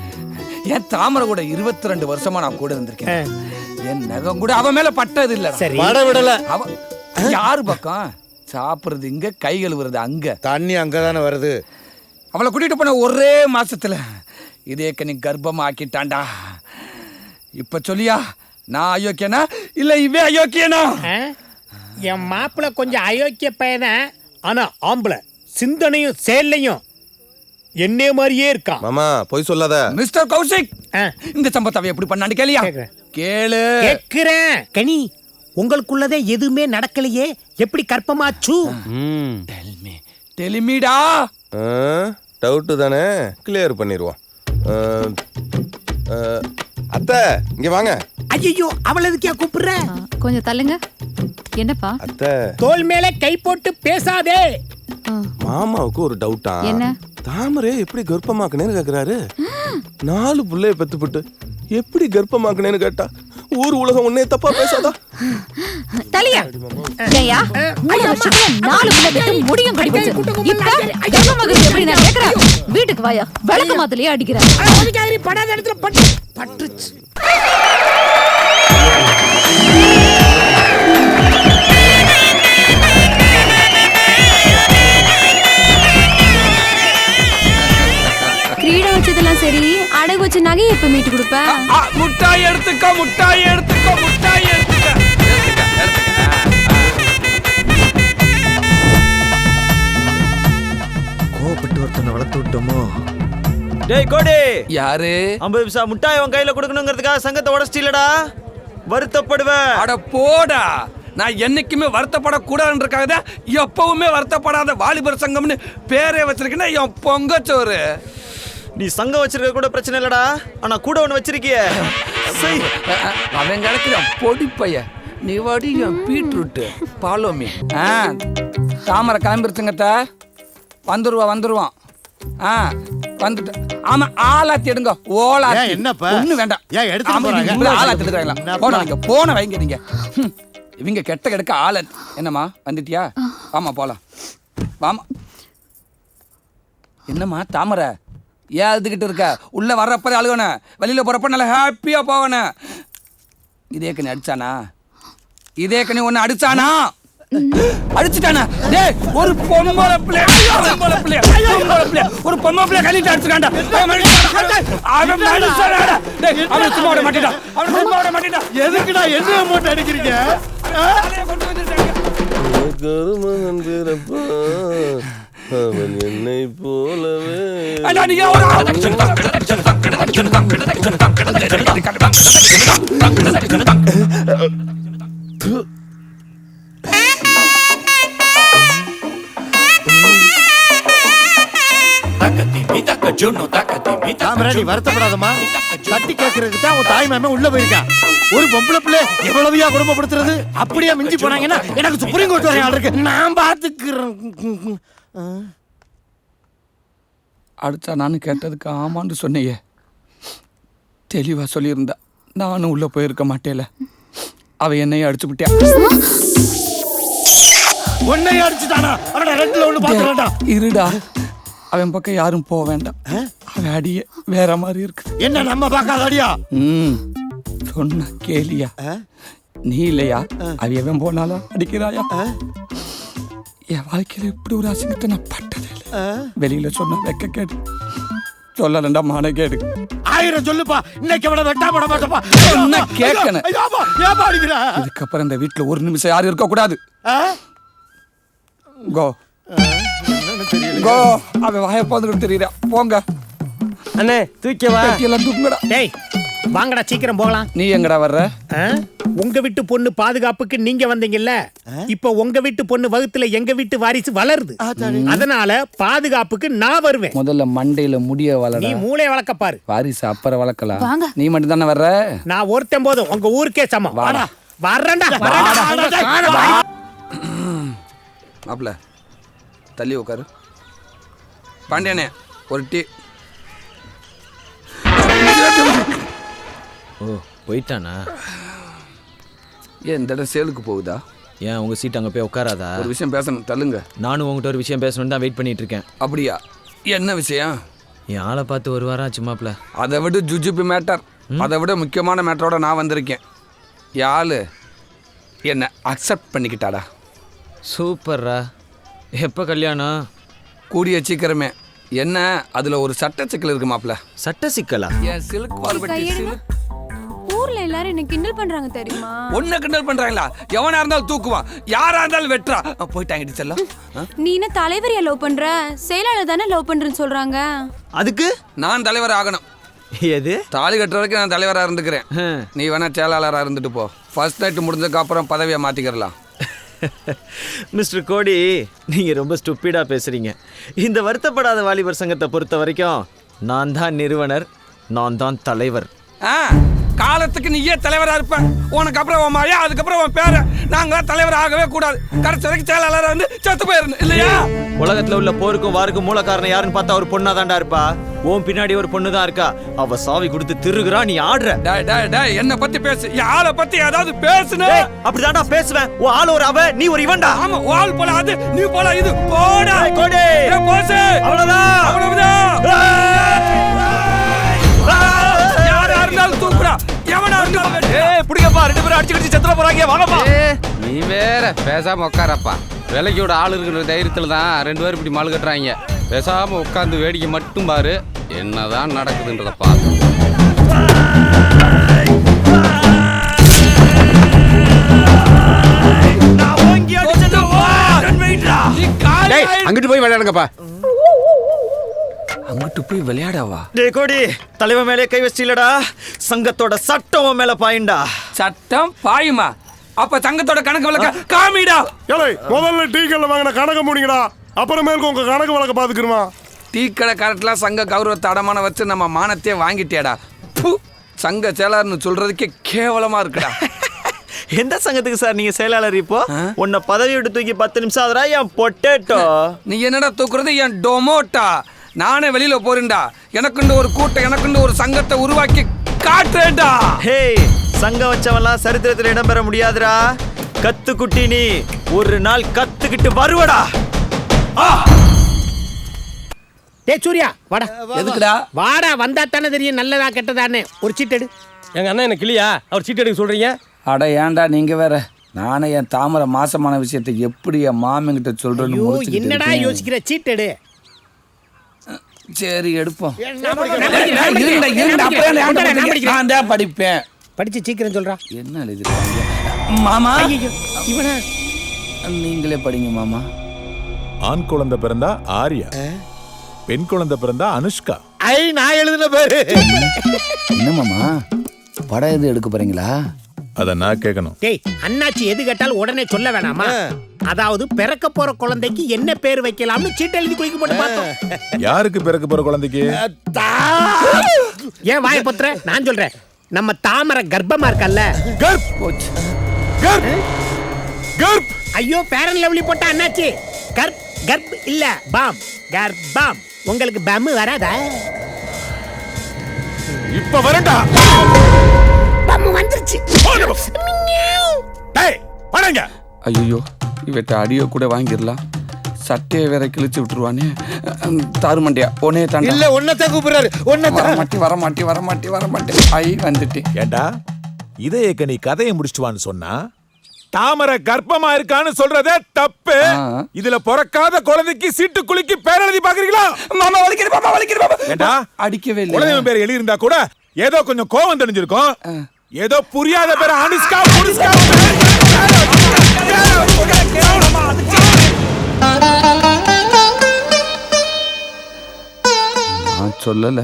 என் தாமரை கூட 22 வருஷமா நான் கூட இருந்திருக்கேன். என் நகம் கூட அவன் மேல பட்டது இல்ல. சரி, வட விடல. அவ யாரு பக்கம்? சாப்பிடுறது இங்க, கை கழுவுறது அங்க. தண்ணி அங்கதானே வருது. அவளை கூட்டிட்டு போன ஒரே மாசத்துல இதே கனி கர்ப்பமா ஆக்கிட்டான்டா. இப்ப சொல்லியா, நான் அயோக்கியனா இல்ல இவே அயோக்கியனா? என் மாப்பிள்ள கொஞ்சம் அயோக்கிய பையன், ஆனா ஆம்பளை சிந்தனையும் செயல்லையும் என்னே மாதிரியே இருக்கான். மாமா போய் சொல்லாத. மிஸ்டர் கௌசிக், இந்த சம்பத்தாவை எப்படி பண்ணான்னு கேளியா? கேளு. கேக்குறேன். கனி, உங்களுக்குள்ளதே எதுவுமே நடக்கலையே, எப்படி கற்பமாச்சு? டெலிமிடா. டவுட்டு தானே, கிளியர் பண்ணிடுவோம். அத்தை இங்க வாங்க. ஐயோ, அவள எதுக்கே கூப்பிடுற? கொஞ்சம் தள்ளுங்க. என்னப்பா? அத்தை தோள் மேல கை போட்டு பேசாதே. மாமாவுக்கு ஒரு டவுட்டா. என்ன? தாமரை எப்படி கர்ப்பமாக்குனேன்னு கேக்குறாரு. 4 புள்ளைய பெத்துப்பட்டு எப்படி கர்ப்பமாக்குனேன்னு கேட்டா ஊர் உலகம் ஒன்னே தப்பா பேசாதா? தலையா ஏயா 3 வருஷத்துல 4 புள்ள பெத்து முடியும் கடிச்சு. இப்ப கர்ப்பமாக எப்படி நான் கேக்குறேன்? வீட்டுக்கு வாயா, விளக்கு மாத்தலையே அடிக்கிறேன். அதுக்கு படாத இடத்துல பட்டுச்சு. கிரீடம் வச்சதெல்லாம் சரி, அடகு வச்ச நகையை எப்ப மீட்டு கொடுப்ப? முட்டாய் எடுத்துக்க, முட்டாய் எடுத்துக்க, முட்டாய் எடுத்துக்க. கோபப்பட்டு ஒருத்தனை வளர்த்து விட்டோமோ? டேய் கோடி, யாரு? 50 பைசா முட்டாய் உன் கையில கொடுக்கணுங்கிறதுக்காக சங்கத்தை உடைச்சிட்டீலடா, வருத்தப்படுவேன். அட போடா, நான் என்னைக்குமே வருத்தப்படக்கூடாதுன்றக்காக தான் எப்பவுமே வருத்தப்படாத வாலிபர் சங்கம்னு பேரே வச்சிருக்கேன்னா என் பொங்கச்சோறு. நீ சங்கம் வச்சிருக்க கூட பிரச்சனை இல்லடா, ஆனா கூட ஒண்ணு வச்சிருக்கியே. அவன் கிடைக்கிறான் பொடி பைய. நீ வாடி என் பீட்ரூட் பாலோமி. தாமரை கிளம்பிருச்சுங்கத்த. வந்துருவான். வந்துட்டு ஆமா, ஆலாத்தி எடுங்க. ஓலாத்தி என்னப்பா? ஒண்ணு வேண்டாம். ஏன் எடுத்து போறாங்க? ஆலாத்தி எடுக்கறாங்களா? போடாங்க, போன வைங்க நீங்க. இவங்க கெட்ட கெடுக்க ஆலாத்தி. என்னம்மா வந்துட்டியா? ஆமா போலாம். வாமா. என்னம்மா தாமரை ஏன் அழுதுகிட்டு இருக்க? உள்ள வர்றப்ப அழுகணும், வெளியில போறப்ப நல்லா ஹாப்பியா போகணும். இதே கனி அடிச்சானா? இதே கனி ஒன்னு அடிச்சானா? அடிச்சுட்டானா? டேய், ஒரு பொம்பளை பிள்ளை, ஒரு பொம்பளை பிள்ளை கழிட்டு அடிச்சுட்டான்டா. அவன் மனுஷனாடா. டேய், அவன் சும்மா விட மாட்டேன்டா. அவன் சும்மா விட மாட்டேன்டா. எதுக்குடா என்ன போட்டு அடிக்கிறீங்க? கருமகன் பிறப்பா அவன் என்னை போலவே. தாமரை, வருத்தப்படாதம்மா. தட்டி கேட்கறதுக்கு தான் உன் தாய் மாமன் உள்ள போயிருக்கான். ஒரு பொம்பளை பிள்ளை எவ்வளவுயா குடும்பப்படுத்துறது? அப்படியே மிஞ்சி போனாங்கன்னா எனக்கு சுப்ரீம் கோர்ட் வரையும் இருக்கு. நான் பாத்துக்கிறேன். அடிச்சா நானும் கேட்டதுக்கு ஆமான்னு சொன்னையே. தெளிவா சொல்லியிருந்தா நானும் உள்ள போயிருக்க மாட்டேல. அவ என்னையும் அடிச்சு விட்டியா? உன்னையும் அடிச்சுட்டானா? அவன ரெண்டுல ஒண்ணு பாத்துறடா. இருடா, அவன் பக்கம் யாரும் போக வேண்டாம். அவன் அடியே வேற மாதிரி இருக்கு. என்ன நம்ம பார்க்காத அடியா? சொன்ன கேலியா? நீ இல்லையா அவன் போனாலும் அடிக்கிறாயா? என் வாழ்க்கையில இப்படி ஒரு அசிங்கத்தை நான் பட்டதே இல்லை. வெளியில சொன்ன வெக்க கேடு, சொல்லலண்டா மான கேடு. 1000 சொல்லுப்பா, இன்னைக்கு அவனை வெட்டா போட மாட்டப்பா. என்ன கேட்கணும்? ஏப்பா அடிக்கிறா? இதுக்கப்புறம் இந்த வீட்டுல ஒரு நிமிஷம் யாரும் இருக்க கூடாது. கோ கோ. அவன் வாய போதுன்னு தெரியல. போங்க அண்ணே, தூக்கவா? எல்லாம் தூக்குங்கடா. டேய் வாங்கடா, சீக்கிரம் போகலாம். நீ எங்கடா வர்ற? உங்க வீட்டு பொண்ணு பாதுகாப்புக்கு நீங்க வந்தீங்கல்ல, இப்ப உங்க வீட்டு பொண்ணு வகுத்துல எங்க வீட்டு வாரிசு வளருது. அதனால பாதுகாப்புக்கு நான் வருவேன். முதல்ல மண்டையில முடிய வளர. நீ மூளைய வளர்க்க பாரு. வாரிசு அப்புறம் வளர்க்கலாம். நீ மட்டும் தானே வர்ற? நான் ஒருத்தன் போதும் உங்க ஊருக்கே சமம். வாடா, வர்றேன்டா. மாப்ள தள்ளி உட்காரு. பாண்டியனே ஒரு டீ. ஓ, போயிட்டானா? ஏன் இந்த இடம் சேலுக்கு போகுதா? ஏன் உங்க சீட் அங்க போய் உட்காராதா? ஒரு விஷயம் பேசணும், தள்ளுங்க. நானும் உங்ககிட்ட ஒரு விஷயம் பேசணும்னு தான் வெயிட் பண்ணிட்டு இருக்கேன். அப்படியா? என்ன விஷயம்? என் ஆளை பார்த்து ஒரு வாரம் ஆச்சுமாப்ல. அதை விட ஜுஜுபி மேட்டர், அதை விட முக்கியமான மேட்டரோட நான் வந்திருக்கேன். யாழு என்ன அக்செப்ட் பண்ணிக்கிட்டாடா. சூப்பர்ரா. எப்போ கல்யாணம்? கூடிய சீக்கிரமே. என்ன அதுல ஒரு சட்ட சிக்கல் இருக்கு மாப்ள. சட்ட சிக்கலா? ஏன் சிலுக்கு பார்வட்டி சிலுக்கு. ஊர்ல எல்லாரும் என்ன கிண்டல் பண்றாங்க தெரியுமா? ஒன்ன கிண்டல் பண்றாங்களா? எவனா இருந்தாலும் தூக்குவான், யாரா இருந்தாலும் வெட்றா. போயிட்டாங்க செல்லம். நீ என்ன தலைவரையா லவ் பண்ற? செயலாளர் தானே லவ் பண்றேன்னு சொல்றாங்க. அதுக்கு நான் தலைவர் ஆகணும். எது? தாலி கட்டுற வரைக்கும் நான் தலைவரா இருந்துக்கிறேன். நீ வேணா செயலாளரா இருந்துட்டு போ. ஃபர்ஸ்ட் நைட் முடிஞ்சதுக்கு அப்புறம் பதவியை மாத்திக்கிறலாம். மிஸ்டர் கோடி, நீங்க ரொம்ப ஸ்டூப்பிடா பேசுறீங்க. இந்த வருத்தப்படாத வாலிபர் சங்கத்தை பொறுத்த வரைக்கும் நான் தான் நிறுவனர், நான் தான் தலைவர். காலத்துக்கு நீயே தலைவரா இருப்ப. உனக்கு அப்புறம் உன் மாயா, அதுக்கப்புறம் உன் பேர. நாங்க தலைவர் ஆகவே கூடாது. கடைசி வரைக்கும் செயலாளரா வந்து செத்து போயிருந்து இல்லையா? உலகத்துல உள்ள போருக்கும் வாருக்கும் மூல காரணம் யாருன்னு பார்த்தா ஒரு பொண்ணா தாண்டா இருப்பா. உன் பின்னாடி ஒரு பொண்ணு தான் இருக்கா. அவ சாவி கொடுத்து திருகுறா, நீ ஆடுற. என்ன பத்தி பேசு. என் ஆளை பத்தி ஏதாவது பேசுன. அப்படிதான்டா பேசுவேன். உன் ஆள் ஒரு அவ, நீ ஒரு இவன்டா. ஆமா, உன் ஆள் போல அது, நீ போல இது. போடா கோடி, போசு. அவ்வளவுதான், அவ்வளவுதான். யாரா இருந்தாலும் தூக்குடா. எவனா இருந்தாலும் பிடிக்கப்பா. 2 பேரும் அடிச்சு செத்துற போறாங்க. வாங்கப்பா. நீ வேற பேசாம உட்காரப்பா. விலைக்கோட ஆள் இருக்கிற தைரியத்துல தான் 2 பேரும் இப்படி மால் கட்டுறாங்க. பேசாம உட்காந்து வேடிக்கை மட்டும் பாரு. என்னதான் நடக்குதுன்றத பாரு. அங்கிட்டு போய் விளையாடுங்கப்பா. அங்கிட்டு போய் விளையாடவா? டேய் கோடி, தலைவன் மேலே கை வச்சிலடா. சங்கத்தோட சட்டம் மேல பாயிண்டா. சட்டம் பாயுமா? அப்ப சங்கத்தோட கணக்கு வழக்க காமிடா. முதல்ல டீ கல்ல வாங்கின கணக்க முடிங்கடா, அப்புறமேலுக்கு உங்க கணக்கு வழக்க பாத்துக்கிறோமா? டீ கடை கரெக்ட்லாம் சங்க கௌரவத்தை அடமான வச்சு நம்ம மானத்தையே வாங்கிட்டேடா. சங்க செயலாளர்னு சொல்றதுக்கே கேவலமா இருக்குடா. எந்த சங்கத்துக்கு சார் நீங்க செயலாளர்? இப்போ உன்னை பதவி விட்டு தூக்கி 10 நிமிஷம் ஆகுறா. என் பொட்டேட்டோ. நீ என்னடா தூக்குறது? என் டொமோட்டா. நானே வெளியில போறேன்டா. எனக்குண்டு ஒரு கூட்டம், எனக்குண்டு ஒரு சங்கத்தை உருவாக்கி காட்டுறேன்டா. ஹே, சங்கம் வச்சவன்லாம் சரித்திரத்தில் இடம்பெற முடியாதுடா. கத்துக்குட்டி, நீ ஒரு நாள் கத்துக்கிட்டு வருவடா. டேய் சூர்யா, வாடா. எதுக்குடா? வாடா, வந்தா தானே தெரியும் நல்லதா கெட்டதானே. ஒரு சீட் எடு. எங்க அண்ணா என்ன கிளியா? அவர் சீட் எடுக்க சொல்றீங்க? அட ஏன்டா நீங்க வேற. நானே என் தாமரை மாசமான விஷயத்தை எப்படி என் மாமங்கிட்ட சொல்றேன்னு என்னடா யோசிக்கிற? சீட் எடு. சரி எடுப்போம். படிப்பேன். படிச்சு சீக்கிரம் சொல்றா. என்ன எழுதிருக்காங்க மாமா? இவனா? நீங்களே படிங்க மாமா. ஆண் குழந்தை பிறந்தா ஆர்யா, பெண் குழந்தை பிறந்தா அனுஷ்கா. நான் எழுதின பேரு. என்ன மாமா, படம் எது எடுக்க போறீங்களா? அத நான் கேட்கணும். டேய், அண்ணாச்சி எது கேட்டாலும் உடனே சொல்ல வேணாமா? அதாவது பிறக்க போற குழந்தைக்கு என்ன பேர் வைக்கலாம்னு சீட் எழுதி குளிக்க போட்டு பார்த்தோம். யாருக்கு பிறக்க போற குழந்தைக்கு? ஏன் வாய பத்துற? நான் சொல்றேன். நம்ம தாமரை கர்ப்பமா இருக்கல்ல. கர்ப். ஐயோ, பேரன் லவ்லி போட்ட அண்ணாச்சி. கர்ப் இல்ல, பாம். கர்ப்பம். உங்களுக்கு பம் வராதா? இப்ப வரண்டா. பம் வந்துருச்சு. டேய், வரங்க. ஐயோ, இவட்ட அடியோ கூட வாங்கிடலாம். சட்டையை வேற கிழிச்சு விட்டுருவானே. தாருமண்டியா உன்னே தாண்ட. இல்ல, உன்னதான் கூப்பிடுறாரு. வரமாட்டேன். ஐ வந்துட்டேன். ஏண்டா, இதயக்க நீ கதையை முடிச்சுவான்னு சொன்னா தாமரை கர்ப்பமா இருக்கான்னு சொல்றதே தப்பு. இதுல பிறக்காத குழந்தைக்கு சீட்டு குலுக்கி பேர் எழுதி பாக்குறீங்களா? மாமா வலிக்குது. ஏண்டா, அடிக்கவே இல்லை. குழந்தை பேர் எழுதி இருந்தா கூட ஏதோ கொஞ்சம் கோவம் தெரிஞ்சிருக்கும். ஏதோ புரியாத பேர் அனுஷ்கா. நான் சொல்லல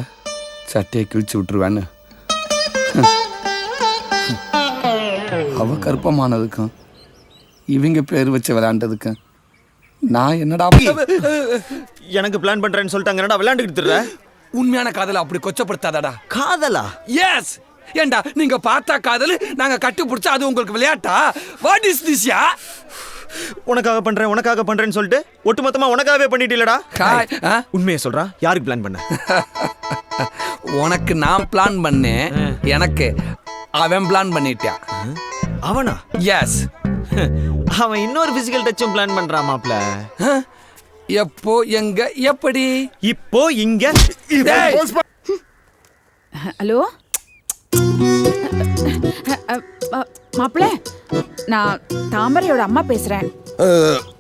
சட்டையை கிழிச்சு விட்டுருவேன்னு. அவ கற்பமானதுக்கும் இவங்க பேர் வச்சு விளையாண்டதுக்கும் நான் என்னடா எனக்கு பிளான் பண்றேன்னு சொல்லிட்டாங்க. விளையாண்டுக்கிட்டு உண்மையான காதலை அப்படி கொச்சப்படுத்தாதடா. காதலா? எஸ். ஏண்டா நீங்க பார்த்தா காதல், நாங்க கட்டி பிடிச்சா அது உங்களுக்கு விளையாட்டா? What is this yeah? உனக்காக பண்றேன்னு சொல்லிட்டு ஒட்டுமொத்தமா உனக்காகவே பண்ணிட்டீலடா. உண்மையை சொல்றா, யாருக்கு பிளான் பண்ண? உனக்கு நான் பிளான் பண்ணேன், எனக்கு அவன் பிளான் பண்ணிட்டான். அவனா? எஸ். அவன் இன்னொரு பிசிக்கல் டச்சும் பிளான் பண்றான் மாப்ள. எப்போ, எங்க, எப்படி? இப்போ இங்க. ஹலோ மாப்பிள்ள, நான் தாமரையோட அம்மா பேசுறேன்.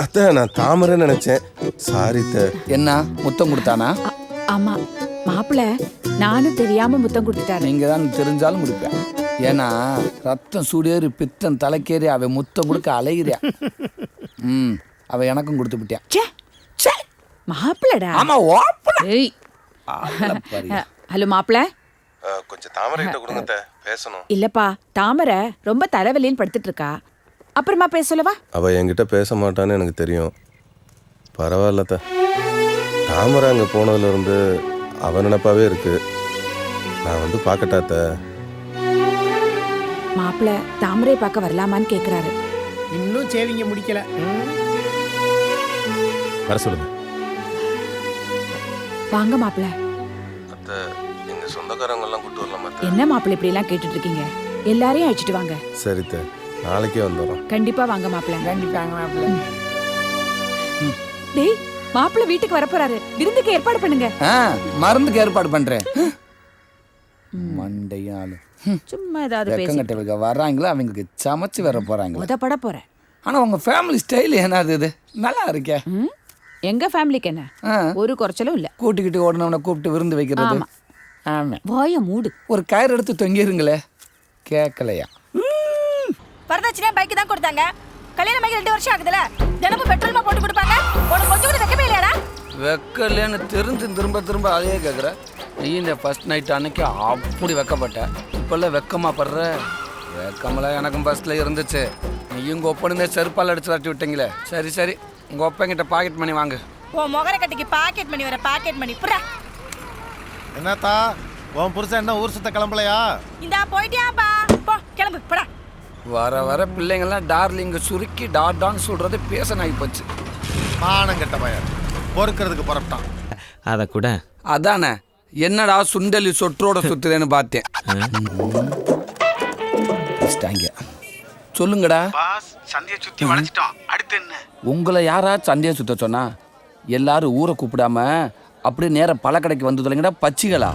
அத்தை, நான் தாமரை நினைச்சேன். சாரி. என்ன முத்தம் கொடுத்தானா? ஆமா மாப்பிள்ள, நானும் தெரியாம முத்தம் கொடுத்துட்டாரு. நீங்க தான் தெரிஞ்சாலும் கொடுப்பேன். ஏன்னா ரத்தம் சூடேறி பித்தம் தலைக்கேறி அவ முத்தம் கொடுக்க அலையிறியா. அவ எனக்கும் கொடுத்து விட்டியா. மாப்பிள்ளடா. ஆமா, ஹலோ மாப்பிள்ள, கொஞ்சம் தாமரைகிட்ட கொடுங்க பேசணும். இல்லப்பா, தாமரை ரொம்ப தலைவலின்னு படுத்துட்டு இருக்கா. அப்புறமா பேச சொல்லவா? அவ என்கிட்ட பேச மாட்டான்னு எனக்கு தெரியும். பரவாயில்ல தாமரை அங்கே போனதுலேருந்து அவ நினைப்பாவே இருக்கு. நான் வந்து பார்க்கட்டாத்த. மாப்பிள்ள தாமரை பார்க்க வரலாமான்னு கேட்குறாரு. இன்னும் சேவிங்க முடிக்கல. வர சொல்லுங்க. வாங்க மாப்பிள்ள. அத்தை, எங்க சொந்தக்காரங்க எல்லாம் கூட்டு வரலாமா? என்ன மாப்பிள்ள இப்படி எல்லாம் கேட்டுட்டு இருக்கீங்க? எல்லாரையும் அழைச்சிட்டு வாங்க. சரி நாளைக்கே வந்துடுறோம். கண்டிப்பா வாங்க மாப்பிள்ள. கண்டிப்பாங்க மாப்பிள்ள. டேய், மாப்பிள்ள வீட்டுக்கு வர போறாரு. விருந்துக்கு ஏற்பாடு பண்ணுங்க. மருந்துக்கு ஏற்பாடு பண்றேன். மண்டையாளு சும்மா ஏதாவது பேசி வெக்கங்கட்டவங்க வர்றாங்களா, அவங்களுக்கு சமைச்சு வர போறாங்க. உதப்பட போறேன். ஆனா உங்க ஃபேமிலி ஸ்டைல் என்னது இது? நல்லா இருக்கே. எங்க ஃபேமிலிக்கு என்ன ஒரு குறைச்சலும் இல்ல. கூட்டிக்கிட்டு ஓடனவனை கூப்பிட்டு விருந்து வைக்கிறது. ஆமா, வாய மூடு. ஒரு கயிறு எடுத்து தொங்கிருங்களே. கேட்கலையா? வரதட்சணையா பைக் தான் கொடுத்தாங்க. கல்யாணம் ஆகி 2 வருஷம் ஆகுதுல. தினமும் பெட்ரோல்மா போட்டு கொடுப்பாங்க. உனக்கு கொஞ்சம் கூட வெக்கமே இல்லையாடா? வெக்கலன்னு தெரிஞ்சு திரும்ப திரும்ப அதே கேட்குற. நீ இந்த ஃபர்ஸ்ட் நைட் அன்னைக்கு அப்படி வெக்கப்பட்ட. இப்பெல்லாம் வெக்கமா படுற? வெக்கமெல்லாம் எனக்கும் ஃபர்ஸ்ட்ல இருந்துச்சு. நீயும் உங்க ஒப்பனுமே செருப்பால் அடிச்சு விரட்டி விட்டீங்களே. சரி சரி, உங்க ஒப்பங்கிட்ட பாக்கெட் மணி வாங்க. உன் முகர கட்டிக்கு பாக்கெட் மணி வர பாக்கெட் மணி புறா. என்னத்தா உன் புருஷன் என்ன ஊர் சுத்த கிளம்பலையா? இந்தா போயிட்டியாப்பா, போ கிளம்பு போடா. வர வர பிள்ளைங்கள்லாம் டார்லிங்க சுருக்கி டான்னு சொல்றது பேச நாய் போச்சு. மானங்கட்ட பையன் பொறுக்கிறதுக்கு புறப்பட்டான். அதை கூட அதானே என்னடா சுண்டலி சொற்றோட சுத்துதேன்னு பார்த்தேன். சொல்லுங்கடா. சந்தியை சுத்தி வளைச்சிட்டோம். அடுத்து என்ன? உங்களை யாரா சந்தையை சுத்த சொன்னா? எல்லாரும் ஊரை கூப்பிடாம அப்படியே நேரம் பழக்கடைக்கு வந்து தொலைங்கடா பச்சிகளா.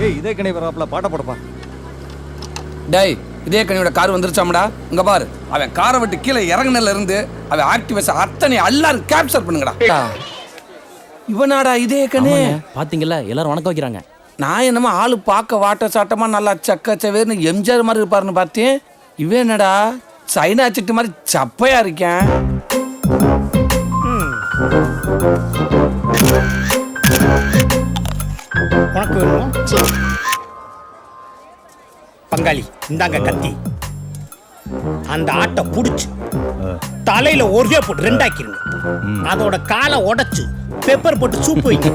ஏய், இதே கணி வராப்ல பாட்ட போடப்பா. டேய், இதே கனியோட கார் வந்துருச்சாமடா. இங்க பாரு, அவன் காரை விட்டு கீழே இறங்குனதுல இருந்து அவன் ஆக்டிவேஷ அத்தனை எல்லாரும் கேப்சர் பண்ணுங்கடா. இவனாடா இதே கனி? பாத்தீங்களா, எல்லாரும் வணக்கம் வைக்கிறாங்க. நான் என்னமோ ஆளு பார்க்க வாட்ட சாட்டமா நல்லா சக்க சவேர்னு எம்ஜிஆர் மாதிரி இருப்பாருன்னு பார்த்தேன். இவன் என்னடா சைனா சிட்டு மாதிரி சப்பையா இருக்கேன். உனக்கு வேணும் பங்காளி? இந்தாங்க கத்தி. அந்த ஆட்டை புடிச்சு தலையில ஒரே போட்டு ரெண்டாக்கிருங்க. அதோட காலை உடைச்சு பெப்பர் போட்டு சூப் வைங்க.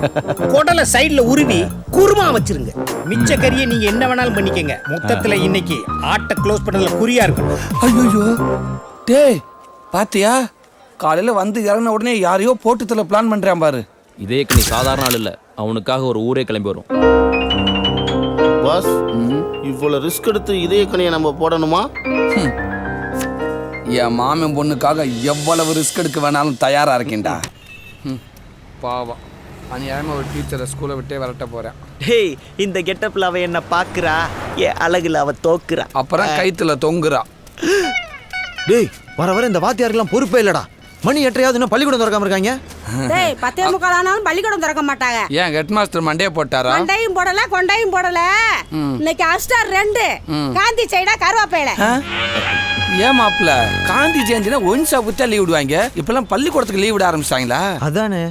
குடலை சைடுல உருவி குருமா வச்சிருங்க. மிச்ச கறியை நீங்க என்ன வேணாலும் பண்ணிக்கங்க. மொத்தத்துல இன்னைக்கு ஆட்டை க்ளோஸ் பண்ணதுல குறியா இருக்கணும். ஐயோ டேய், பாத்தியா காலையில வந்து இறங்கின உடனே யாரையோ போட்டுத்துல பிளான் பண்றான் பாரு. இதே கணி சாதாரண ஆள் இல்ல, அவனுக்காக ஒரு ஊரே கிளம்பி வரும். பாஸ், இவ்வளவு ரிஸ்க் எடுத்து இதே கனியை நம்ம போடணுமா? என் மாமன் பொண்ணுக்காக எவ்வளவு ரிஸ்க் எடுக்க வேணாலும் தயாரா இருக்கேன்டா. பாவம், அநியாயமா ஒரு டீச்சரை ஸ்கூலை விட்டே விரட்ட போறேன். டேய், இந்த கெட்டப்ல அவ என்ன பாக்குறா? ஏ அழகுல அவ தோக்குறா. அப்புறம் கைத்துல தொங்குறா. டேய், வர வர இந்த வாத்தியாருக்கெல்லாம் பொறுப்பே இல்லடா. மணி 8:30 இன்னும் பள்ளிக்கூடம் திறக்காம இருக்காங்க. டேய், 10:45 ஆனாலும் பள்ளிக்கூடம் திறக்க மாட்டாங்க. ஏன் ஹெட் மாஸ்டர் மண்டே போட்டாரா? மண்டையும் போடல கொண்டையும் போடல. இன்னைக்கு அஸ்டார் 2 காந்தி சைடா கருவாப்பையில. ஏன் மாப்ள, காந்தி ஜெயந்தினா ஒன்ஸா புத்தா லீவ் விடுவாங்க. இப்பெல்லாம் பள்ளிக்கூடத்துக்கு லீவ் விட ஆரம்பிச்சிட்டாங்களா? அதானே.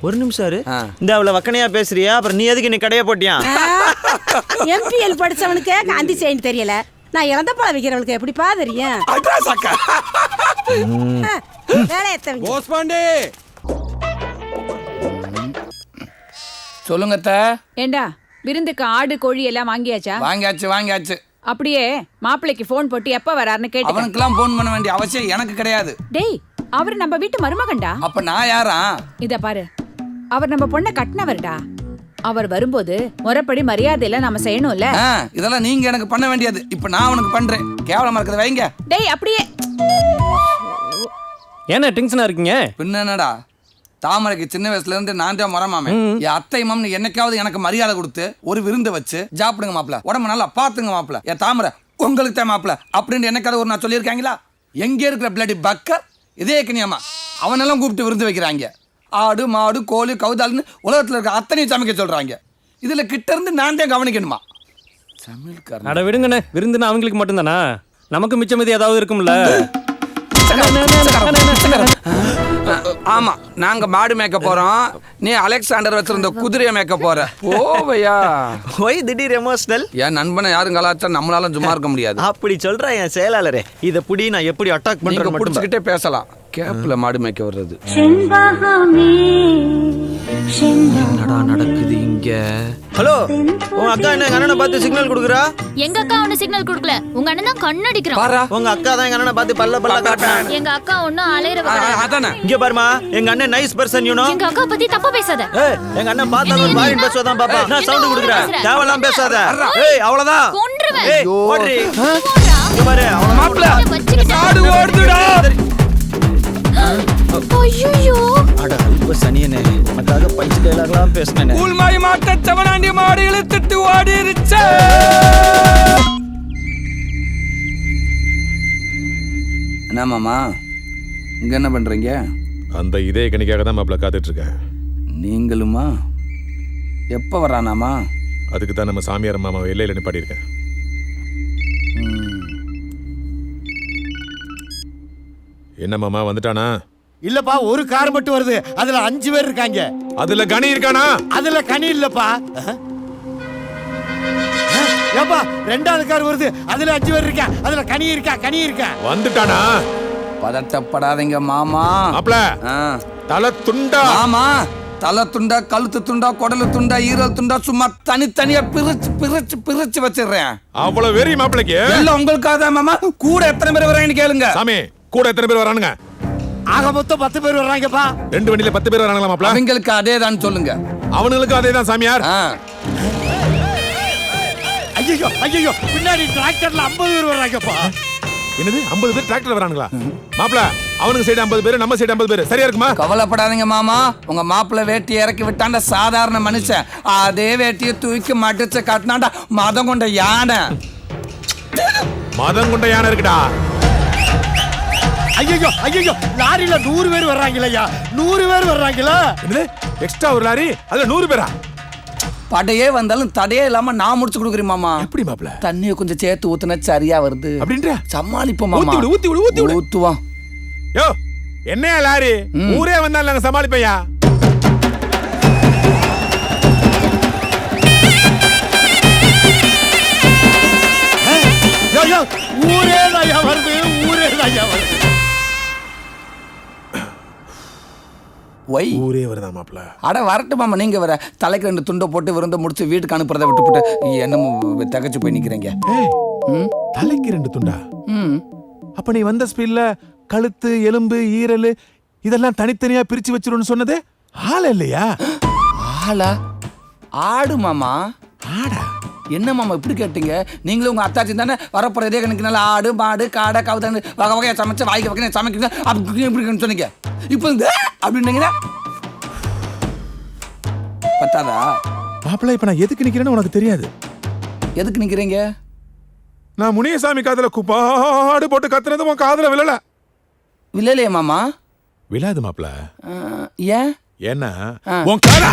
ஒரு நிமிஷம் இரு. இந்த அவள வக்கனையா பேசுறியா? அப்புறம் நீ எதுக்கு நீ கடைய போட்டியா? எம்பிஎல் படிச்சவனுக்கு காந்தி ஜெயந்தி தெரியல. நான் இறந்த பழ வைக்கிறவளுக்கு எப்படிப்பா தெரியும்? சொல்லுங்க அத்தை. ஏண்டா, விருந்துக்கு ஆடு கோழி எல்லாம் வாங்கியாச்சா? வாங்கியாச்சு. அப்படியே மாப்பிள்ளைக்கு போன் போட்டு எப்ப வராருன்னு கேட்டு. அவனுக்குலாம் போன் பண்ண வேண்டிய அவசியம் எனக்கு கிடையாது. டேய், அவர் நம்ம வீட்டு மருமகன்டா. அப்ப நான் யாரா? இத பாரு, அவர் நம்ம பொண்ணை கட்டினவர்டா. அவர் வரும்போது முறைப்படி மரியாதையில நாம செய்யணும்ல. இதெல்லாம் நீங்க எனக்கு பண்ண வேண்டியது. இப்ப நான் உனக்கு பண்றேன். கேவலமா இருக்கிறத வைங்க. டேய், அப்படியே ஏன்னா டென்ஷனா இருக்கீங்க? பின்ன என்னடா, தாமரைக்கு சின்ன வயசுல இருந்து நான் தான் மரமாமே. என் அத்தை மாமன் என்னைக்காவது எனக்கு மரியாதை கொடுத்து ஒரு விருந்து வச்சு சாப்பிடுங்க மாப்பிள, உடம்பு நல்லா பாத்துங்க மாப்பிள, என் தாமரை உங்களுக்கு தான் மாப்பிள அப்படின்னு என்னைக்காவது ஒரு நான் சொல்லியிருக்காங்களா? எங்க இருக்கிற பிளடி பக்கர் இதே கனியம்மா அவனெல்லாம் கூப்பிட்டு விருந்து வைக்கிறாங்க. ஆடு மாடு கோழி கவுதால்னு உலகத்தில் இருக்க அத்தனையும் சமைக்க சொல்றாங்க. இதுல கிட்ட இருந்து நான் தான் கவனிக்கணுமா? அட விடுங்கண்ணே, விருந்துன்னா அவங்களுக்கு மட்டும்தானா? நமக்கு மிச்சம் மீதி ஏதாவது இருக்கும்ல. ஆமா நாங்க மாடு மேய்க்க போறோம், நீ அலெக்சாண்டர் வச்சிருந்த குதிரையை மேய்க்க போற. போவையா? ஒய் திடீர் எமோஷனல்? என் நண்பனை யாரும் கலாச்சா நம்மளால சும்மா இருக்க முடியாது. அப்படி சொல்ற என் செயலாளரே, இத புடி நான் எப்படி அட்டாக் நீங்க பண்றேன் புடிச்சுக்கிட்டே பேசலாம். கேப்ல மாடு மேய்க்க வர்றது என்னடா நடக்குது இங்க? ஹலோ, உங்க அக்கா என்ன எங்க அண்ணனை பார்த்து சிக்னல் கொடுக்குறா? எங்க அக்கா ஒண்ணு சிக்னல் கொடுக்கல, உங்க அண்ணன் தான் கண்ணடிக்கிறான். உங்க அக்கா தான் எங்க அண்ணனை பார்த்து பல்ல காட்டுறான். எங்க அக்கா ஒண்ணும் அலையற. இங்க பாருமா, எங்க அண்ணன் நைஸ் பர்சன் யூ நோ. எங்க அக்கா பத்தி தப்பா பேசாத. ஏய், எங்க அண்ணன் பார்த்தா ஒரு பாரின் பேசுவதான் பாப்பா. நான் சவுண்ட் கொடுக்குறேன், தேவலாம் பேசாத. ஏய், அவ்வளவுதான். கொன்றுவேன். ஏய், ஓடுறீ. இங்க பாரு, அவ்வளவுதான். மாப்ள காடு ஓடுதுடா. ஐயோ, அட அல்ப சனியனே, உனக்காக பைச் டயலாக்லாம் பேசுனேனே. கூல்மாய் மாட்ட செவனாண்டி மாடு இழுத்துட்டு ஓடிருச்சே. என்ன மாமா இங்க என்ன பண்றீங்க? அந்த இதே கணிக்காக தான் மாப்பிள்ள காத்துட்டு இருக்கேன். நீங்களுமா? எப்ப வரானாமா? அதுக்கு தான் நம்ம சாமியார் மாமாவை எல்லையில் நிப்பாட்டியிருக்கேன். என்ன மாமா வந்துட்டானா? இல்லப்பா, ஒரு கார் மட்டும் வருது, அதுல 5 பேர் இருக்காங்க. அதுல கனி இருக்கானா? அதுல கனி இல்லப்பா. ஏப்பா, 2வது கார் வருது, அதுல 5 பேர் இருக்கா, அதுல கனி இருக்கா. வந்துட்டானா? பதட்டப்படாதீங்க மாமா. மாப்ள தலை துண்டா? ஆமா, தலை துண்டா, கழுத்து துண்டா, குடலு துண்டா, ஈரல் துண்டா, சும்மா தனித்தனியா பிரிச்சு வச்சிடுறேன். அவ்வளவு வெறி மாப்பிளைக்கு? எல்லாம் உங்களுக்காக தான் மாமா. கூட எத்தனை பேர் வராங்கன்னு கேளுங்க. சாமி, கூட எத்தனை பேர் வரானுங்க? ஆக மொத்தம் 10 பேர் வர்றாங்கப்பா. 2 வண்டியில 10 பேர் வராங்களா மாப்ள? அவங்களுக்கு அதேதான் சொல்லுங்க. அவனுங்களுக்கு அதேதான் சாமியார். ஐயோ, பின்னாடி டிராக்டர்ல 50 பேர் வர்றாங்கப்பா. என்னது 50 பேர் டிராக்டர்ல வரானுங்களா? மாப்ள, அவனுக்கு சைடு 50 பேர், நம்ம சைடு 50 பேர், சரியா இருக்குமா? கவலைப்படாதீங்க மாமா. உங்க மாப்பிள்ளை வேட்டி இறக்கி விட்டாண்ட சாதாரண மனுஷன், அதே வேட்டியை தூக்கி மடிச்சு கட்டினாண்டா மதம் கொண்ட யானை. மதம் கொண்ட யானை இருக்குடா. ஐயோ, லாரியில 100 பேர் வர்றாங்களையா? 100 பேர் வர்றாங்களா? என்னது எக்ஸ்ட்ரா ஒரு லாரி, அதுல 100 பேரா? படையே வந்தாலும் தடையே இல்லாம நான் முடிச்சு கொடுக்குறேன் மாமா. எப்படி மாப்ள? தண்ணியை கொஞ்சம் சேர்த்து ஊத்துனா சரியா வருது அப்படின்ற சமாளிப்போம் மாமா. ஊத்தி விடு. ஊத்துவான். யோ, என்னையா லாரி? ஊரே வந்தாலும் நாங்க சமாளிப்பையா. ஊரே தாயா வருது. ஒய் ஊரே வருதா மாப்ள? அட வரட்டு மாமா, நீங்க வர. தலைக்கு 2 துண்டை போட்டு விருந்து முடிச்சு வீட்டுக்கு அனுப்புறதை விட்டு என்ன தகச்சு போய் நிக்கிறீங்க? தலைக்கு 2 துண்டா? அப்ப நீ வந்த ஸ்பீட்ல கழுத்து, எலும்பு, ஈரல் இதெல்லாம் தனித்தனியா பிரிச்சு வச்சிருன்னு சொன்னது ஆள இல்லையா? ஆளா? ஆடு மாமா. ஆடா? என்ன மாமா இப்படி கேட்டீங்க? நீங்களும் உங்க அத்தாச்சி தானே வரப்போற இதே கணக்கு நல்லா ஆடு, மாடு, காடை, கவுதான்னு வகை வகையா சமைச்சு வாய்க்கு வகையா சமைக்கிறீங்க. அப்படி இப்படி சொன்னீங்க. இப்போ அப்படின்னீங்கன்னா பத்தாதா? மாப்பிள்ள, இப்ப நான் எதுக்கு நிக்கிறேன்னு உனக்கு தெரியாது. எதுக்கு நிக்கிறீங்க? நான் முனியசாமி காதுல குப்பாடு போட்டு கத்துனது உன் காதுல விழல. விழலையே மாமா? விழாது மாப்பிள்ள. ஏன்? ஏன்னா உன் கால